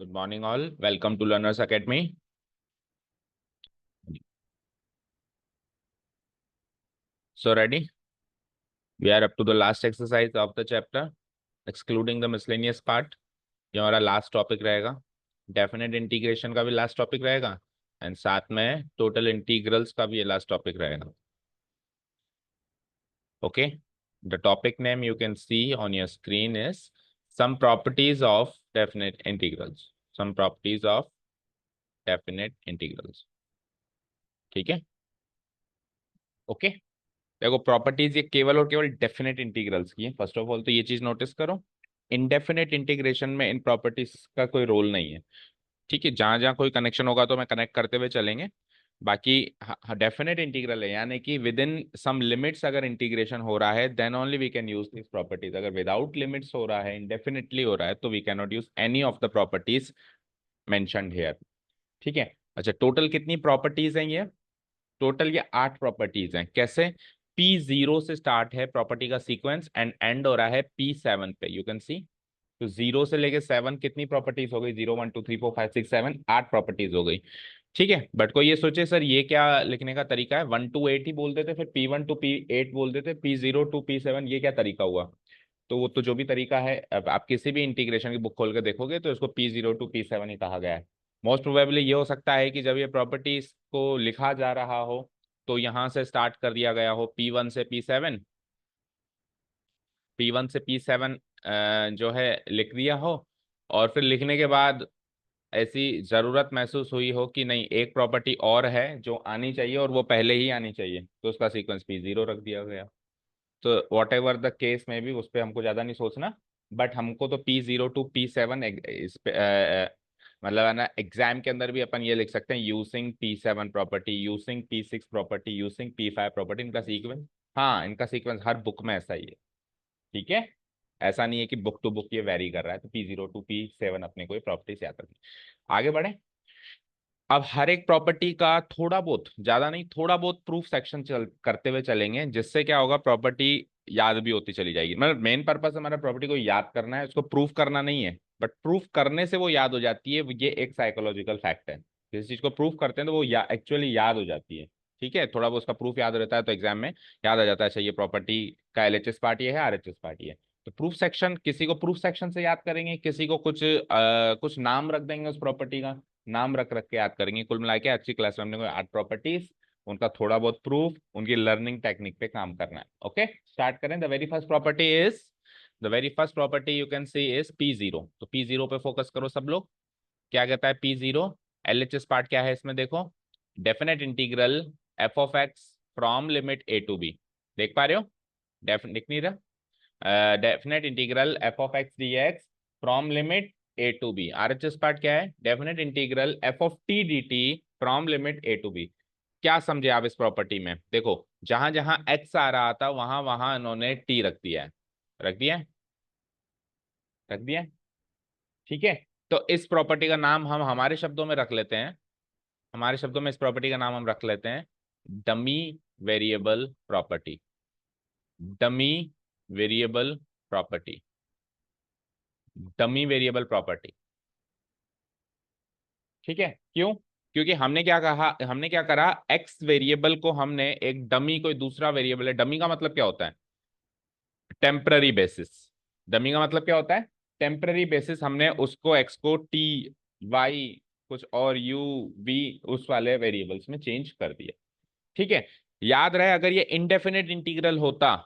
Good morning, all. Welcome to Learners Academy. So, ready? We are up to the last exercise of the chapter, excluding the miscellaneous part. ये हमारा last topic रहेगा. Definite integration का भी last topic रहेगा and साथ में total integrals का भी ये लास्ट टॉपिक रहेगा. Okay. The topic name you can see on your screen is some properties of definite integrals. Some properties of definite integrals. ठीक है. ओके. देखो प्रॉपर्टीज ये केवल और केवल डेफिनेट इंटीग्रल्स की है. फर्स्ट ऑफ ऑल तो ये चीज नोटिस करो, इनडेफिनेट इंटीग्रेशन में इन प्रॉपर्टीज का कोई रोल नहीं है. ठीक है, जहां जहां कोई कनेक्शन होगा तो मैं कनेक्ट करते हुए चलेंगे. बाकी डेफिनेट इंटीग्रल है, यानी कि विद इन सम लिमिट्स अगर इंटीग्रेशन हो रहा है then only we can use this properties. अगर विदाउट लिमिट्स हो रहा है, इंडेफिनेटली हो रहा है, तो we can not use any of the properties mentioned here. ठीक है. अच्छा, टोटल कितनी प्रॉपर्टीज हैं ये? टोटल ये 8 प्रॉपर्टीज हैं. कैसे? P0 से स्टार्ट है प्रॉपर्टी का सीक्वेंस एंड एंड हो रहा है P7 पे. यू कैन सी. तो 0 से लेके 7 कितनी प्रॉपर्टीज हो गई? 0 1 2 3 4 5 6 7 8 प्रॉपर्टीज हो गई. ठीक है. बट कोई ये सोचे सर ये क्या लिखने का तरीका है? 1 to 8 ही बोल देते, फिर P1 to P8 बोल देते, P0 to P7 ये क्या तरीका हुआ? तो वो तो जो भी तरीका है, अब आप किसी भी इंटीग्रेशन की बुक खोल के देखोगे तो इसको P0 to P7 ही कहा गया है. मोस्ट प्रोबेबली ये हो सकता है कि जब ये प्रॉपर्टीज को लिखा जा रहा हो तो यहां से स्टार्ट कर दिया गया हो P1 से P7, P1 से P7 जो है लिख दिया हो, और फिर लिखने के बाद ऐसी जरूरत महसूस हुई हो कि नहीं एक प्रॉपर्टी और है जो आनी चाहिए और वो पहले ही आनी चाहिए, तो उसका सीक्वेंस P0 रख दिया गया. तो वॉट एवर द केस में भी उस पर हमको ज्यादा नहीं सोचना. बट हमको तो P0 to P7 इस पे मतलब है ना, एग्जाम के अंदर भी अपन ये लिख सकते हैं using P7 property, using P6 property, using P5 property. इनका सीक्वेंस, हाँ इनका सीक्वेंस हर बुक में ऐसा ही है. ठीक है. ऐसा नहीं है कि बुक टू बुक ये वेरी कर रहा है. तो P0 to P7 अपने को ये प्रॉपर्टीज याद रखनी. आगे बढ़े. अब हर एक प्रॉपर्टी का थोड़ा बहुत, ज्यादा नहीं, थोड़ा बहुत प्रूफ सेक्शन करते हुए चलेंगे, जिससे क्या होगा, प्रॉपर्टी याद भी होती चली जाएगी. मतलब मेन पर्पस हमारा प्रॉपर्टी को याद करना है, उसको प्रूफ करना नहीं है. बट प्रूफ करने से वो याद हो जाती है, ये एक साइकोलॉजिकल फैक्ट है. किसी चीज को प्रूफ करते हैं तो वो एक्चुअली याद हो जाती है. ठीक है. थोड़ा बहुत उसका प्रूफ याद रहता है तो एग्जाम में याद आ जाता है, अच्छा ये प्रॉपर्टी का LHS पार्ट ये है, RHS पार्ट ये है. तो प्रूफ सेक्शन, किसी को प्रूफ सेक्शन से याद करेंगे, किसी को कुछ नाम रख देंगे उस प्रॉपर्टी का, नाम रख रख के याद करेंगे. कुल मिला के अच्छी क्लास में हमने कोई 8 प्रॉपर्टीज, उनका थोड़ा बहुत प्रूफ, उनकी लर्निंग टेक्निक पे काम करना है. ओके, स्टार्ट करें. The very first property you can C is P0. तो P0 पे फोकस करो सब लोग. क्या कहता है P0? LHS पार्ट क्या है इसमें देखो, definite integral f of x from limit a to b. देख पा रहे हो? दिख नहीं रहा? Definite integral f of x dx from limit a to b. RHS part क्या है? Definite integral f of t dt from limit a to b. क्या समझे आप इस प्रॉपर्टी में? देखो जहां जहां x आ रहा था वहां वहां इन्होंने t रख दिया है. रख दिया है? रख दिया है. ठीक है. तो इस प्रॉपर्टी का नाम हम हमारे शब्दों में रख लेते हैं, हमारे शब्दों में इस प्रॉपर्टी का नाम हम रख लेते हैं dummy variable property. Dummy variable property. Dummy variable property. ठीक है. क्यों? क्योंकि हमने क्या कहा, हमने क्या करा, एक्स वेरिएबल को हमने एक डमी, कोई दूसरा वेरिएबल है. डमी का मतलब क्या होता है? Temporary basis. डमी का मतलब क्या होता है? Temporary basis. हमने उसको एक्स को टी वाई कुछ और यू वी उस वाले वेरिएबल्स में चेंज कर दिया. ठीक है. याद रहे, अगर ये इनडेफिनेट इंटीग्रल होता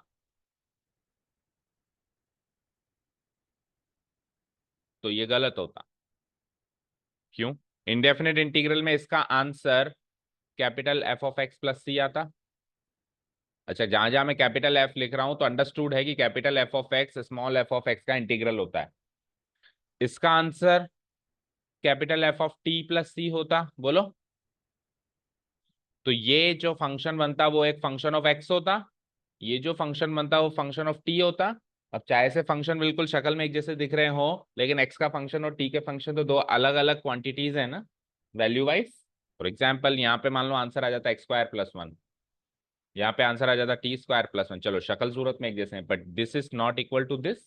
तो ये गलत होता. क्यों? इनडेफिनेट इंटीग्रल में इसका answer capital F of X plus C आता. अच्छा, जहां जहां मैं कैपिटल एफ लिख रहा हूं तो अंडरस्टूड है कि capital F of X small F of X का इंटीग्रल होता है. इसका answer capital F of T plus C होता. बोलो. तो ये जो फंक्शन बनता वो एक फंक्शन ऑफ एक्स होता, ये जो फंक्शन बनता वो फंक्शन ऑफ टी होता. अब चाहे से फंक्शन बिल्कुल शक्ल में एक जैसे दिख रहे हो, लेकिन एक्स का फंक्शन और टी के फंक्शन तो दो अलग अलग क्वांटिटीज है ना, वैल्यू वाइज. फॉर एग्जाम्पल यहाँ पे मान लो आंसर आ जाता है x² + 1, यहाँ पे आंसर आ जाता t² + 1. चलो शक्ल सूरत में एक जैसे हैं, but this is not equal to this.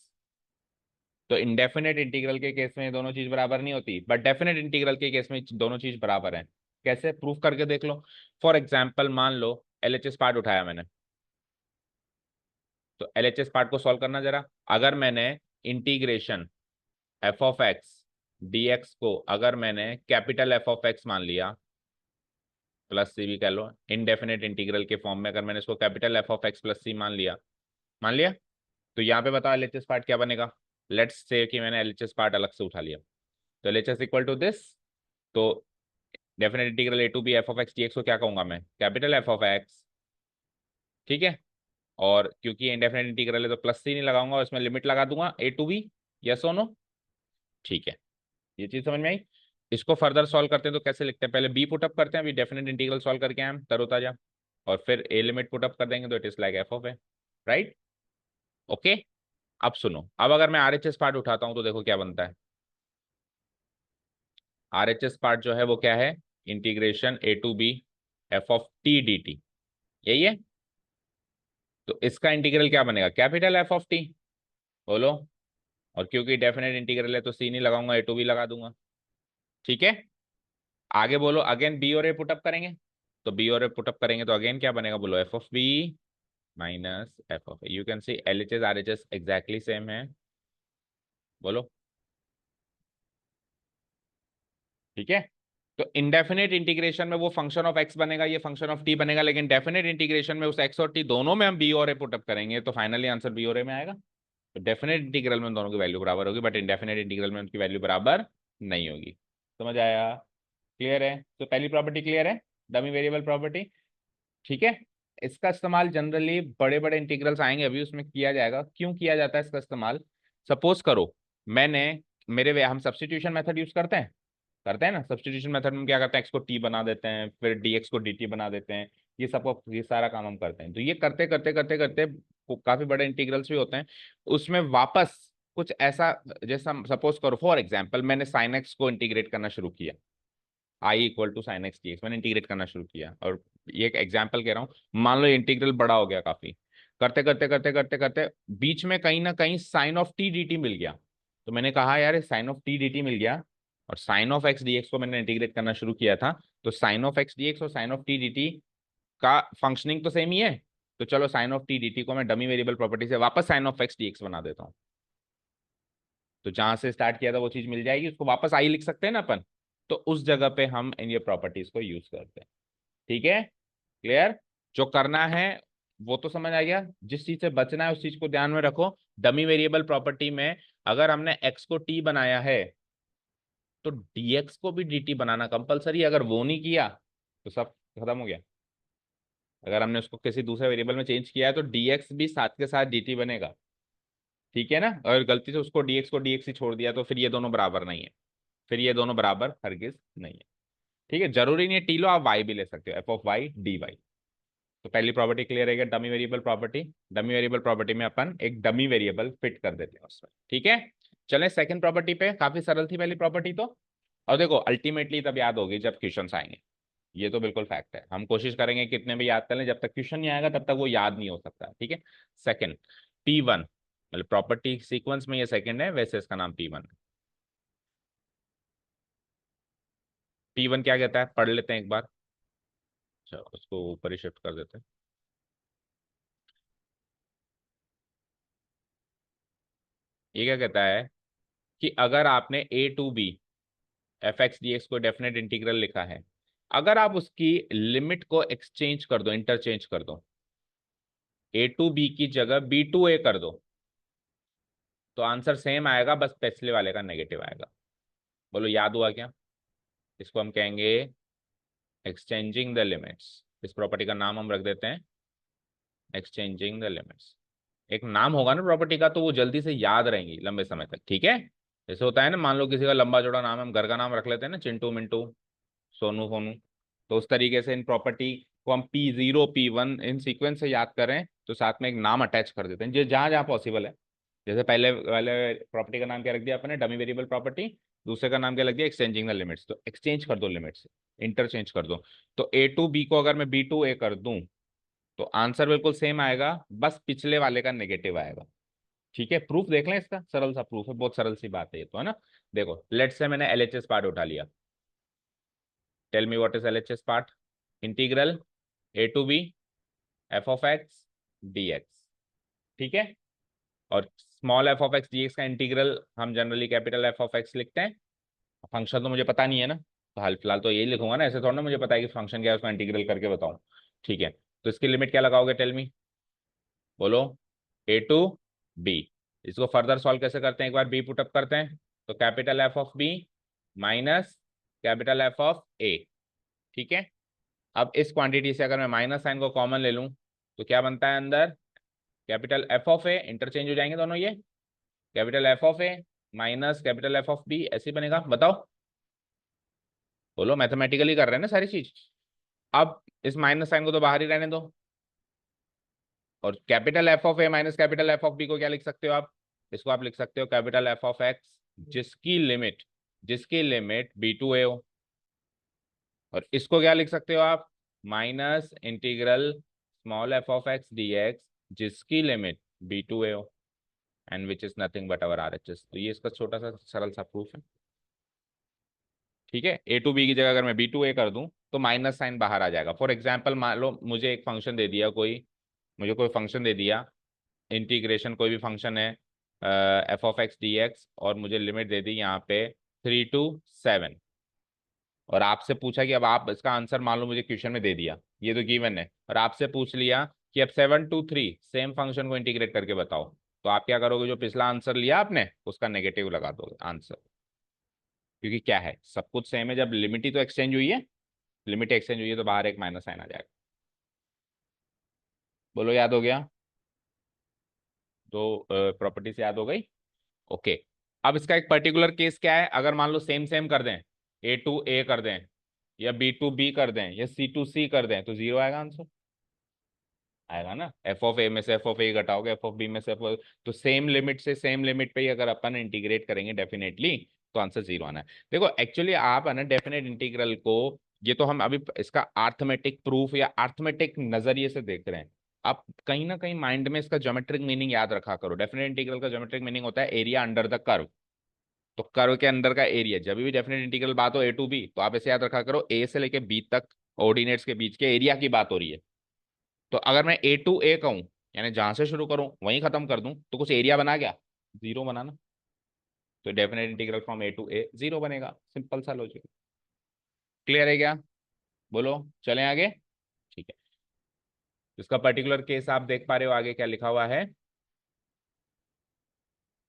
तो इंडेफिनेट इंटीग्रल के केस में ये दोनों चीज बराबर नहीं होती, बट डेफिनेट इंटीग्रल के केस में दोनों चीज बराबर है। कैसे प्रूफ करके देख लो। फॉर एग्जाम्पल मान लो एलएचएस पार्ट उठाया मैंने, तो एलएचएस पार्ट को सॉल्व करना जरा। अगर मैंने integration F of x dx को अगर मैंने कैपिटल एफ ऑफ एक्स मान लिया, प्लस सी भी कह लो, इनडेफिनेट इंटीग्रल के फॉर्म में अगर मैंने इसको capital F of X plus C मान लिया, तो यहाँ पे बताओ एलएचएस पार्ट क्या बनेगा। लेट्स से कि मैंने एलएचएस पार्ट अलग से उठा लिया, तो एलएचएस इक्वल टू दिस। तो definite integral a to B f of x D x को क्या कहूंगा मैं, कैपिटल एफ ऑफ एक्स। ठीक है, और क्योंकि इंडेफिनेट इंटीग्रल है तो प्लस सी नहीं लगाऊंगा, उसमें लिमिट लगा दूंगा ए टू बी। यस और नो? ठीक है, ये चीज समझ में आई। इसको फर्दर सॉल्व करते हैं तो कैसे लिखते हैं, पहले बी पुटअप करते हैं, अभी डेफिनेट इंटीग्रल सॉल्व करके आए हम तरोताजा, और फिर ए लिमिट पुटअप कर देंगे तो it is like F of A, right? Okay, अब सुनो, अब अगर मैं आरएचएस पार्ट उठाता हूं तो देखो क्या बनता है। आरएचएस पार्ट जो है वो क्या है, integration a to B f of T D t, यही है। तो इसका इंटीग्रल क्या बनेगा, कैपिटल एफ ऑफ टी, बोलो। और क्योंकि डेफिनेट इंटीग्रल है तो सी नहीं लगाऊंगा, ए टू बी लगा दूंगा। ठीक है, आगे बोलो, अगेन बी और ए पुटअप करेंगे, तो बी और ए पुटअप करेंगे तो अगेन क्या बनेगा, बोलो f of B minus f of a. You can see L H S R H S exactly same है, बोलो। ठीक है, तो इनडेफिनेट इंटीग्रेशन में वो फंक्शन ऑफ एक्स बनेगा, ये फंक्शन ऑफ टी बनेगा, लेकिन डेफिनेट इंटीग्रेशन में उस एक्स और टी दोनों में हम बी और ए पुटअप करेंगे तो फाइनली आंसर बी और ए में आएगा। तो डेफिनेट इंटीग्रल में दोनों की वैल्यू बराबर होगी, बट इनडेफिनेट इंटीग्रल में उनकी वैल्यू बराबर नहीं होगी। समझ आया? क्लियर है? तो पहली प्रॉपर्टी क्लियर है, डमी वेरिएबल प्रॉपर्टी। ठीक है, इसका इस्तेमाल जनरली बड़े बड़े इंटीग्रल्स आएंगे अभी उसमें किया जाएगा। क्यों किया जाता है इसका इस्तेमाल, सपोज करो मैंने मेरे वे हम सब्स्टिट्यूशन मेथड यूज करते हैं ना। सब्स्टिट्यूशन मेथड में क्या करते हैं, एक्स को टी बना देते हैं, फिर डीएक्स को डी टी बना देते हैं, ये सब ये सारा काम हम करते हैं। तो ये करते करते करते करते काफी बड़े इंटीग्रल्स भी होते हैं, उसमें वापस कुछ ऐसा, जैसा सपोज करो फॉर एग्जाम्पल मैंने साइन एक्स को इंटीग्रेट करना शुरू किया, I equal to sine X D X मैंने इंटीग्रेट करना शुरू किया, और ये एक एग्जाम्पल कह रहा हूँ। मान लो इंटीग्रल बड़ा हो गया काफी, करते करते करते करते करते बीच में कहीं ना कहीं sine of T D T मिल गया, तो मैंने कहा यार sine of T D T मिल गया, और sine of x D x को मैंने इंटीग्रेट करना शुरू किया था, तो sine of x D X और sine of T D T का फंक्शनिंग तो सेम ही है। तो चलो sine of T D T को मैं डमी वेरिएबल प्रॉपर्टी से वापस sine of x D x बना देता हूँ, तो जहां से स्टार्ट किया था वो चीज मिल जाएगी, उसको वापस आई लिख सकते हैं ना अपन। तो उस जगह पे हम इन ये प्रॉपर्टीज को यूज करते हैं। ठीक है, क्लियर? जो करना है वो तो समझ आ गया, जिस चीज से बचना है उस चीज को ध्यान में रखो। डमी वेरिएबल प्रॉपर्टी में अगर हमने एक्स को टी बनाया है तो डीएक्स को भी dt बनाना कंपलसरी, अगर वो नहीं किया तो सब खत्म हो गया। अगर हमने उसको किसी दूसरे वेरिएबल में चेंज किया है तो dx भी साथ के साथ dt बनेगा। ठीक है ना, अगर गलती से उसको dx को dx ही छोड़ दिया तो फिर ये दोनों बराबर नहीं है, फिर ये दोनों बराबर हरगिज नहीं है। ठीक है, जरूरी नहीं है टी लो, आप y भी ले सकते हो, f of y d y. तो पहली प्रॉपर्टी क्लियर है, dummy variable property. Dummy variable property में अपन एक डमी वेरिएबल फिट कर देते हैं उसमें। ठीक है, चलें सेकंड प्रॉपर्टी पे। काफी सरल थी पहली प्रॉपर्टी तो, और देखो अल्टीमेटली तब याद होगी जब क्वेश्चन आएंगे, ये तो बिल्कुल फैक्ट है। हम कोशिश करेंगे कितने भी याद कर लें, जब तक क्वेश्चन नहीं आएगा तब तक वो याद नहीं हो सकता। ठीक है, सेकंड P1, मतलब प्रॉपर्टी सीक्वेंस में ये सेकंड है, वैसे इसका नाम P1 है। P1 क्या कहता है, पढ़ लेते हैं एक बार। अच्छा, उसको ऊपर ही शिफ्ट कर देते हैं। ये क्या कहता है कि अगर आपने A to B F X D x को डेफिनेट इंटीग्रल लिखा है, अगर आप उसकी लिमिट को एक्सचेंज कर दो, इंटरचेंज कर दो, ए टू बी की जगह बी टू ए कर दो, तो आंसर सेम आएगा, बस पिछले वाले का नेगेटिव आएगा। बोलो याद हुआ क्या? इसको हम कहेंगे एक्सचेंजिंग द लिमिट्स। इस प्रॉपर्टी का नाम हम रख देते हैं एक्सचेंजिंग द लिमिट्स। एक नाम होगा ना प्रॉपर्टी का तो वो जल्दी से याद रहेंगी लंबे समय तक। ठीक है, जैसे होता है ना, मान लो किसी का लंबा चौड़ा नाम है, हम घर का नाम रख लेते हैं ना, चिंटू मिंटू सोनू फोनू, तो उस तरीके से इन प्रॉपर्टी को हम P0 P1 इन सीक्वेंस से याद करें तो साथ में एक नाम अटैच कर देते हैं, जो जहां जहां पॉसिबल है। जैसे पहले वाले प्रॉपर्टी का नाम क्या रख दिया आपने, डमी वेरिएबल प्रॉपर्टी, दूसरे का नाम क्या लग दिया, एक्सचेंजिंग द लिमिट्स। तो एक्सचेंज कर दो लिमिट्स, इंटरचेंज कर दो। तो ए टू बी को अगर मैं बी टू ए कर दूं तो आंसर बिल्कुल सेम आएगा, बस पिछले वाले का नेगेटिव आएगा। ठीक है, प्रूफ देख लें इसका, सरल सा प्रूफ है, बहुत सरल सी बात है ये तो, है ना। देखो लेट्स से मैंने एलएचएस पार्ट उठा लिया। Tell me what is LHS part. Integral a to B f of x D x. ठीक है, और small F of x D x का इंटीग्रल हम generally capital F of x लिखते हैं। फंक्शन तो मुझे पता नहीं है ना, तो हाल फिलहाल तो यही लिखूंगा ना, ऐसे थोड़ा ना मुझे पता है कि फंक्शन क्या है, उसका इंटीग्रल करके बताऊं। ठीक है, तो इसकी लिमिट क्या लगाओगे, टेल मी, बोलो। ए टू बी। इसको फर्दर सॉल्व कैसे करते हैं, एक बार बी पुटअप करते हैं। तो capital F of B minus capital F of A. ठीक है, अब इस क्वांटिटी से अगर मैं माइनस साइन को कॉमन ले लूं तो क्या बनता है अंदर, capital F of a, interchange हो जाएंगे दोनों ये, capital F of a minus capital F of b, ऐसे बनेगा, बताओ, बोलो, मैथमेटिकली कर रहे हैं ना सारी चीज। अब इस माइनस साइन को तो बाहर ही रहने दो, और capital F of a minus capital F of b को क्या लिख सकते हो आप, इसको आप लिख सकते हो कैपिटल एफ ऑफ एक्स जिसकी लिमिट बी टू ए हो, और इसको क्या लिख सकते हो आप, minus integral small F of x D X जिसकी लिमिट बी टू ए हो, and which is nothing but our are H S. तो ये इसका छोटा सा सरल सा प्रूफ है। ठीक है, ए टू बी की जगह अगर मैं बी टू ए कर दूं तो माइनस साइन बाहर आ जाएगा। फॉर एग्जाम्पल मान लो मुझे एक फंक्शन दे दिया कोई, मुझे कोई फंक्शन दे दिया, इंटीग्रेशन कोई भी फंक्शन है f of x D X, और मुझे लिमिट दे दी यहाँ पे 3 to 7, और आपसे पूछा कि अब आप इसका आंसर मान लो मुझे क्वेश्चन में दे दिया, ये तो गिवन है, और आपसे पूछ लिया कि अब 7 to 3 सेम फंक्शन को इंटीग्रेट करके बताओ, तो आप क्या करोगे, जो पिछला आंसर लिया आपने उसका नेगेटिव लगा दोगे आंसर, क्योंकि क्या है, सब कुछ सेम है, जब लिमिट ही तो एक्सचेंज हुई है, लिमिट एक्सचेंज हुई है तो बाहर एक माइनस साइन आ जाएगा। बोलो, याद हो गया, तो प्रॉपर्टीज याद हो गई। ओके, अब इसका एक पर्टिकुलर केस क्या है, अगर मान लो सेम सेम कर दें, ए टू ए कर दें, या बी टू बी कर दें, या सी टू सी कर दें, तो जीरो आएगा आंसर, आएगा ना। एफ ऑफ ए में से एफ ऑफ ए घटाओगे, एफ ऑफ बी में से तो सेम लिमिट से सेम लिमिट पे ही अगर अपन इंटीग्रेट करेंगे डेफिनेटली, तो आंसर जीरो आना है। देखो एक्चुअली आप है ना डेफिनेट इंटीग्रल को, ये तो हम अभी इसका आर्थमेटिक प्रूफ या आर्थमेटिक नजरिए से देख रहे हैं, आप कहीं ना कहीं माइंड में इसका ज्योमेट्रिक मीनिंग याद रखा करो। डेफिनेट इंटीग्रल का ज्योमेट्रिक मीनिंग होता है एरिया अंडर द कर्व, तो कर्व के अंदर का एरिया, जब भी डेफिनेट इंटीग्रल बात हो ए टू बी, तो आप ऐसे याद रखा करो, ए से लेके बी तक ऑर्डिनेट्स के बीच के एरिया की बात हो रही है। तो अगर मैं ए टू ए कहूं, यानी जहां से शुरू करूं वहीं खत्म कर दूं, तो कुछ एरिया बना क्या, जीरो बनाना, तो definite integral from A to a zero बनेगा, सिंपल सा लॉजिक। क्लियर है क्या, बोलो, चलें आगे। ठीक है, इसका पर्टिकुलर केस आप देख पा रहे हो आगे क्या लिखा हुआ है,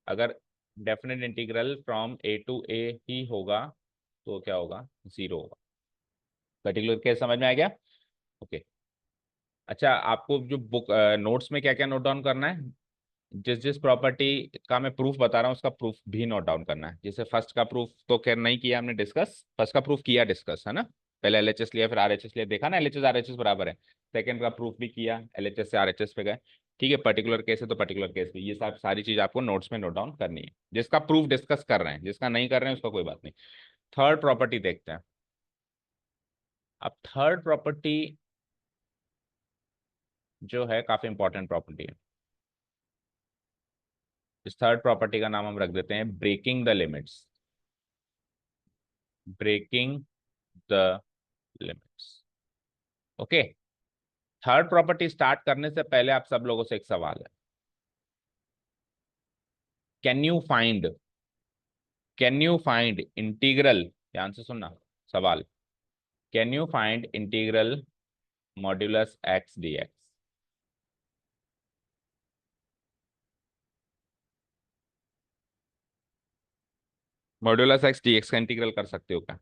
अगर definite integral from A to A ही होगा तो क्या होगा, जीरो होगा। पर्टिकुलर केस समझ में आ गया। ओके, अच्छा आपको जो बुक नोट्स में क्या क्या नोट डाउन करना है, जिस जिस प्रॉपर्टी का मैं प्रूफ बता रहा हूँ उसका प्रूफ भी नोट डाउन करना है। जैसे फर्स्ट का प्रूफ तो खैर नहीं किया हमने डिस्कस, फर्स्ट का प्रूफ किया डिस्कस, है ना, पहले एलएचएस लिया फिर आरएचएस लिया, देखा ना एलएचएस आरएचएस बराबर है। सेकंड का प्रूफ भी किया, एलएचएस से आरएचएस पे गए। ठीक है, पर्टिकुलर केस है तो पर्टिकुलर केस भी, ये सब सारी चीज आपको नोट्स में नोट डाउन करनी है, जिसका प्रूफ डिस्कस कर रहे हैं, जिसका नहीं कर रहे हैं उसका कोई बात नहीं। थर्ड प्रॉपर्टी देखते हैं। अब थर्ड प्रॉपर्टी जो है काफी इंपॉर्टेंट प्रॉपर्टी है। इस थर्ड प्रॉपर्टी का नाम हम रख देते हैं breaking the limits, breaking the limits. Okay, third property start करने से पहले आप सब लोगों से एक सवाल है, कैन यू फाइंड इंटीग्रल, ध्यान से सुनना सवाल, can you find integral modulus x D x. Modulus x D x का इंटीग्रल कर सकते हो क्या,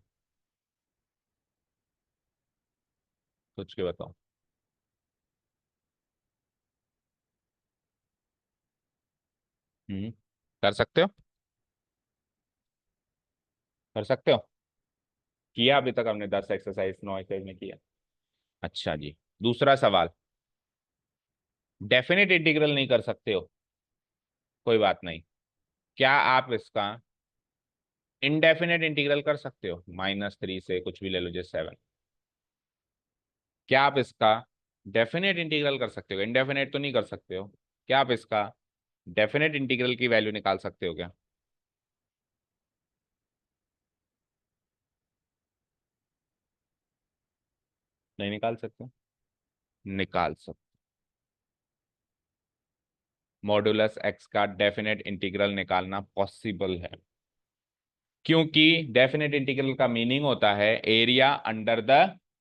सोच के बताओ। कर सकते हो, कर सकते हो, किया अभी तक हमने 10 एक्सरसाइज 9 एक्सरसाइज में किया। अच्छा जी, दूसरा सवाल, डेफिनेट इंटीग्रल नहीं कर सकते हो, कोई बात नहीं, क्या आप इसका इनडेफिनेट इंटीग्रल कर सकते हो, -3 से कुछ भी ले लो जैसे 7, क्या आप इसका डेफिनेट इंटीग्रल कर सकते हो, इनडेफिनेट तो नहीं कर सकते हो, क्या आप इसका डेफिनेट इंटीग्रल की वैल्यू निकाल सकते हो क्या? नहीं निकाल सकते? निकाल सकते। मॉडुलस एक्स का डेफिनेट इंटीग्रल निकालना पॉसिबल है, क्योंकि डेफिनेट इंटीग्रल का मीनिंग होता है एरिया अंडर द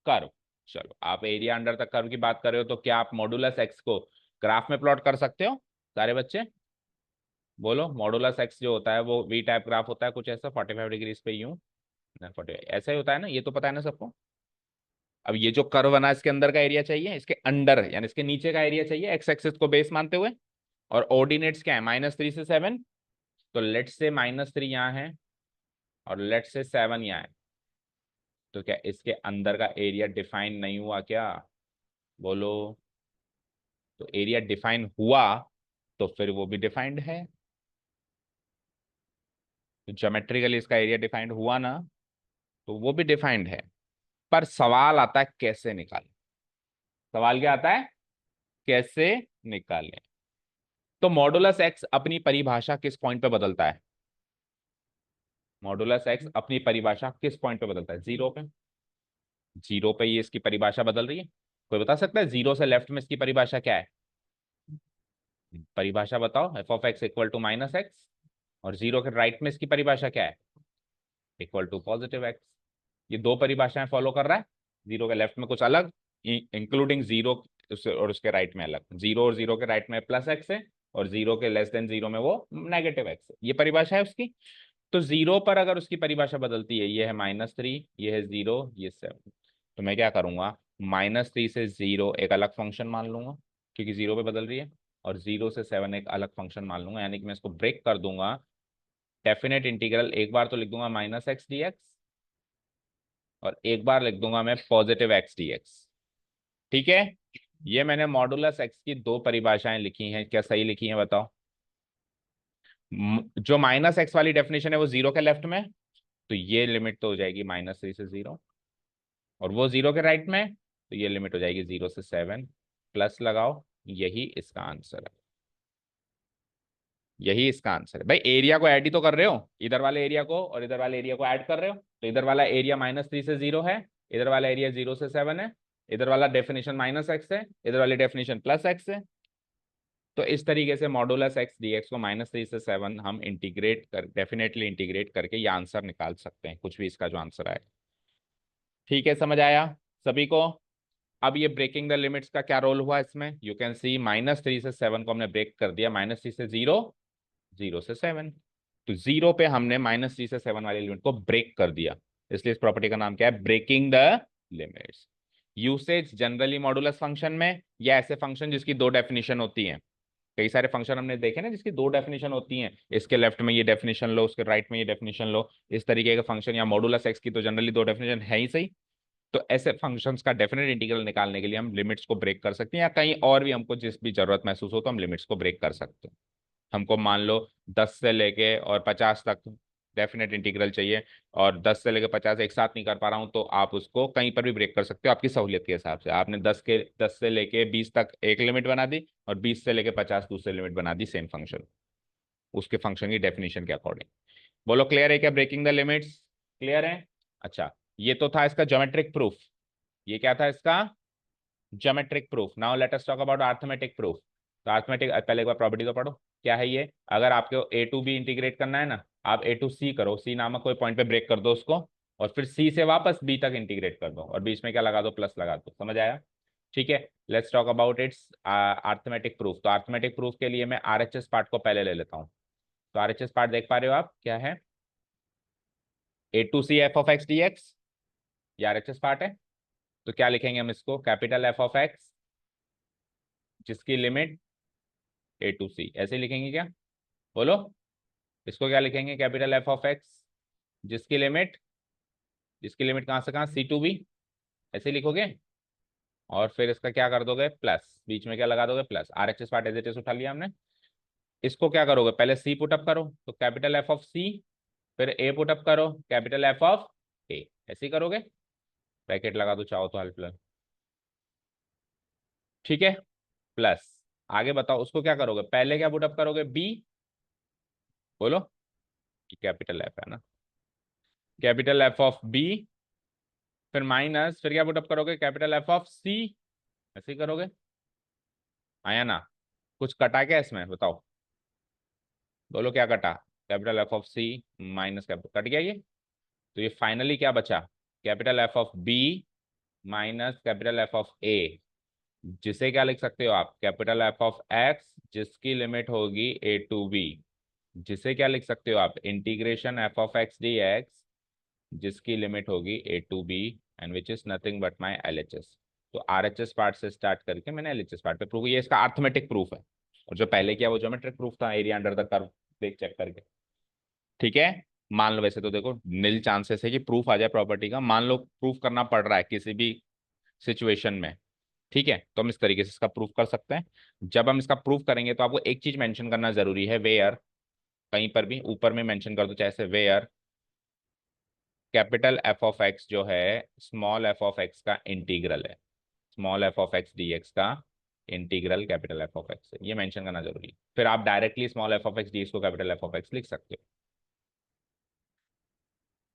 कर्व। चलो, आप एरिया अंडर द कर्व की बात कर रहे हो, तो क्या आप मॉडुलस एक्स को ग्राफ में प्लॉट कर सकते हो सारे बच्चे? बोलो, मॉडुलस एक्स जो होता है वो वी टाइप ग्राफ होता है, कुछ ऐसा 45 डिग्रीज पे यूं, 40 ऐसा ही होता है ना, ये तो पता है ना सबको। अब ये जो कर्व बना, इसके अंदर का एरिया चाहिए, इसके अंडर यानी इसके नीचे का एरिया चाहिए, एक्स एक्सिस को बेस मानते हुए। और ऑर्डिनेट्स क्या है, -3 से 7। तो लेट से -3 यहाँ है और लेट से 7 यहाँ है। तो क्या इसके अंदर का एरिया डिफाइन नहीं हुआ क्या? बोलो। तो एरिया डिफाइन हुआ तो फिर वो भी डिफाइंड है। तो ज्योमेट्रिकली इसका एरिया डिफाइंड हुआ ना, तो वो भी डिफाइंड है। पर सवाल आता है कैसे निकालें। सवाल क्या आता है? कैसे निकालें? तो मॉडुलस एक्स अपनी परिभाषा किस पॉइंट पे बदलता है? मॉडुलस एक्स अपनी परिभाषा किस पॉइंट पे बदलता है? जीरो पे। जीरो पे ये इसकी परिभाषा बदल रही है। कोई बता सकता है जीरो से लेफ्ट में इसकी परिभाषा क्या है? परिभाषा बताओ। F of x equal to -x। और जीरो के राइट में इसकी परिभाषा क्या है? Equal to +x। ये दो परिभाषाएं फॉलो कर रहा है। जीरो के लेफ्ट में कुछ अलग, इंक्लूडिंग जीरो, और उसके राइट में अलग। जीरो और जीरो के राइट में +x है, और जीरो के लेस देन जीरो में वो -x है। ये परिभाषा है उसकी। तो जीरो पर अगर उसकी परिभाषा बदलती है, ये है -3, ये है 0, ये 7, तो मैं क्या करूंगा, -3 से 0 एक अलग फंक्शन मान लूंगा, क्योंकि जीरो पे बदल रही है। और 0 से 7 एक अलग फंक्शन मान लूंगा, यानी कि मैं इसको ब्रेक कर दूंगा। डेफिनेट इंटीग्रल एक बार तो लिख दूंगा -x dx, और एक बार लिख दूंगा मैं +x dx। ठीक है। ये मैंने मॉडुलस एक्स की दो परिभाषाएं लिखी हैं, क्या सही लिखी हैं बताओ? जो -x वाली डेफिनेशन है वो जीरो के लेफ्ट में, तो ये लिमिट तो हो जाएगी -3 से 0। और वो जीरो के राइट में, तो ये लिमिट हो जाएगी 0 से 7। प्लस लगाओ, यही इसका आंसर है। यही इसका आंसर है भाई। एरिया को ऐड ही तो कर रहे हो, इधर वाले एरिया को और इधर वाले एरिया को ऐड कर रहे हो। तो इधर वाला एरिया -3 से 0 है, इधर वाला एरिया 0 से 7 है। इधर वाला डेफिनेशन -x है, इधर वाली डेफिनेशन +x है। तो इस तरीके से मॉडुलस एक्स dx को -3 से 7 हम इंटीग्रेट कर, डेफिनेटली इंटीग्रेट करके ये आंसर निकाल सकते हैं, कुछ भी इसका जो आंसर आए। ठीक है, समझ आया सभी को? अब ये ब्रेकिंग द लिमिट्स का क्या रोल हुआ इसमें, यू कैन सी -3 से 7 को हमने ब्रेक कर दिया, -3 से 0, 0 से 7। तो जीरो पे हमने -3 से 7 वाली लिमिट को ब्रेक कर दिया। इसलिए इस प्रॉपर्टी का नाम क्या है? Breaking the limits. Usage generally modulus function में, या ऐसे फंक्शन जिसकी दो डेफिनेशन होती हैं। कई सारे फंक्शन हमने देखे ना जिसकी दो डेफिनेशन होती हैं, इसके लेफ्ट में ये डेफिनेशन लो, उसके राइट में ये डेफिनेशन लो, इस तरीके के फंक्शन, या मॉडुलस एक्स की तो जनरली दो डेफिनेशन है ही सही। तो ऐसे फंक्शंस का डेफिनेट इंटीग्रल निकालने के लिए हम लिमिट्स को ब्रेक कर सकते हैं, या कहीं और भी हमको जिस भी जरूरत महसूस हो तो हम लिमिट्स को ब्रेक कर सकते हैं। हमको मान लो 10 से लेके और 50 तक डेफिनेट इंटीग्रल चाहिए, और 10 से लेके 50 एक साथ नहीं कर पा रहा हूँ, तो आप उसको कहीं पर भी ब्रेक कर सकते हो आपकी सहूलियत के हिसाब से। आपने 10 से लेके 20 तक एक लिमिट बना दी, और 20 से लेके 50 दूसरी लिमिट बना दी, सेम फंक्शन, उसके फंक्शन की डेफिनेशन के अकॉर्डिंग। बोलो, क्लियर है क्या ब्रेकिंग द लिमिट्स? क्लियर है? अच्छा, ये तो था इसका ज्योमेट्रिक प्रूफ। ये क्या था इसका? Geometric proof. Now let us talk about arithmetic proof. तो अर्थमेटिक, पहले एक बार प्रॉपर्टी तो पढ़ो। क्या है ये? अगर आपको ए टू बी इंटीग्रेट करना है ना, आप ए टू सी करो, सी नामक कोई पॉइंट पे ब्रेक कर दो उसको, और फिर सी से वापस बी तक इंटीग्रेट कर दो, और बीच में क्या लगा दो? प्लस लगा दो। समझ आया? ठीक है। Let's talk about it's arithmetic proof. तो अर्थमेटिक प्रूफ के लिए मैं आरएचएस पार्ट को पहले ले लेता हूँ। तो आरएचएस पार्ट देख पा रहे हो आप, क्या है? A to C F of x D X, ये आरएचएस पार्ट है। तो क्या लिखेंगे हम इसको? कैपिटल एफ ऑफ एक्स जिसकी लिमिट ए टू सी, ऐसे ही लिखेंगे क्या? बोलो। इसको क्या लिखेंगे? कैपिटल एफ ऑफ एक्स जिसकी लिमिट, जिसकी लिमिट कहाँ से कहाँ? सी टू बी, ऐसे ही लिखोगे। और फिर इसका क्या कर दोगे? प्लस, बीच में क्या लगा दोगे? Plus. R H S part as it is उठा लिया हमने। इसको क्या करोगे? पहले सी पुटअप करो, तो कैपिटल एफ ऑफ सी, फिर ए पुटअप करो, कैपिटल एफ ऑफ ए, ऐसे ही करोगे। ब्रैकेट लगा दो चाहो तो, हल प्लस। ठीक है। प्लस आगे बताओ उसको क्या करोगे, पहले क्या पुटअप करोगे, बी, बोलो, कैपिटल एफ है ना, कैपिटल एफ ऑफ बी, फिर माइनस, फिर क्या पुटअप करोगे, कैपिटल एफ ऑफ सी, ऐसे ही करोगे, आया ना, कुछ कटा क्या इसमें बताओ, बोलो क्या कटा, capital F of C minus capital, कट गया ये, तो ये फाइनली क्या बचा, capital F of B minus capital F of A, जिसे क्या लिख सकते हो आप, कैपिटल एफ ऑफ एक्स जिसकी लिमिट होगी ए टू बी, जिसे क्या लिख सकते हो आप, integration F of x D X जिसकी लिमिट होगी A to B, and which is nothing but my L H S. तो आर एच एस पार्ट से स्टार्ट करके मैंने एल एच एस पार्ट पे प्रूव, ये इसका अर्थमेटिक प्रूफ है, और जो पहले किया वो ज्योमेट्रिक प्रूफ था, एरिया अंडर द कर्व, देख चेक करके, ठीक है। मान लो, वैसे तो देखो नील चांसेस है कि प्रूफ आ जाए प्रॉपर्टी का, मान लो प्रूफ करना पड़ रहा है किसी भी सिचुएशन में, ठीक है, तो हम इस तरीके से इसका प्रूफ कर सकते हैं। जब हम इसका प्रूफ करेंगे तो आपको एक चीज मेंशन करना जरूरी है, वेयर, कहीं पर भी ऊपर में मेंशन कर दो चाहे से, where capital F of X जो है स्मॉल एफ ऑफ एक्स का इंटीग्रल है, small F of x D x का integral capital F of X है, ये मेंशन करना जरूरी है, फिर आप directly small F of x D x को कैपिटल एफ ऑफ एक्स लिख सकते हो।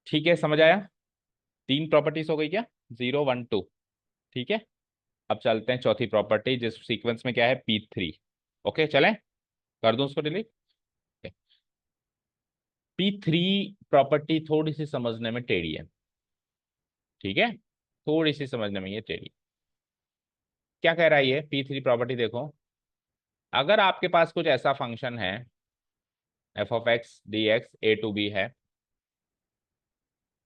ठीक है, समझ आया, तीन प्रॉपर्टीज हो गई क्या, 0 1 2, ठीक है। अब चलते हैं चौथी प्रॉपर्टी, जिस सीक्वेंस में क्या है P3, ओके चलें, कर दूं उसको डिलीट। P3 प्रॉपर्टी थोड़ी सी समझने में टेढ़ी है, ठीक है, थोड़ी सी समझने में ये टेढ़ी, क्या कह रहा है ये P3 प्रॉपर्टी, देखो, अगर आपके पास कुछ ऐसा फंक्शन है f of x D x a to b है,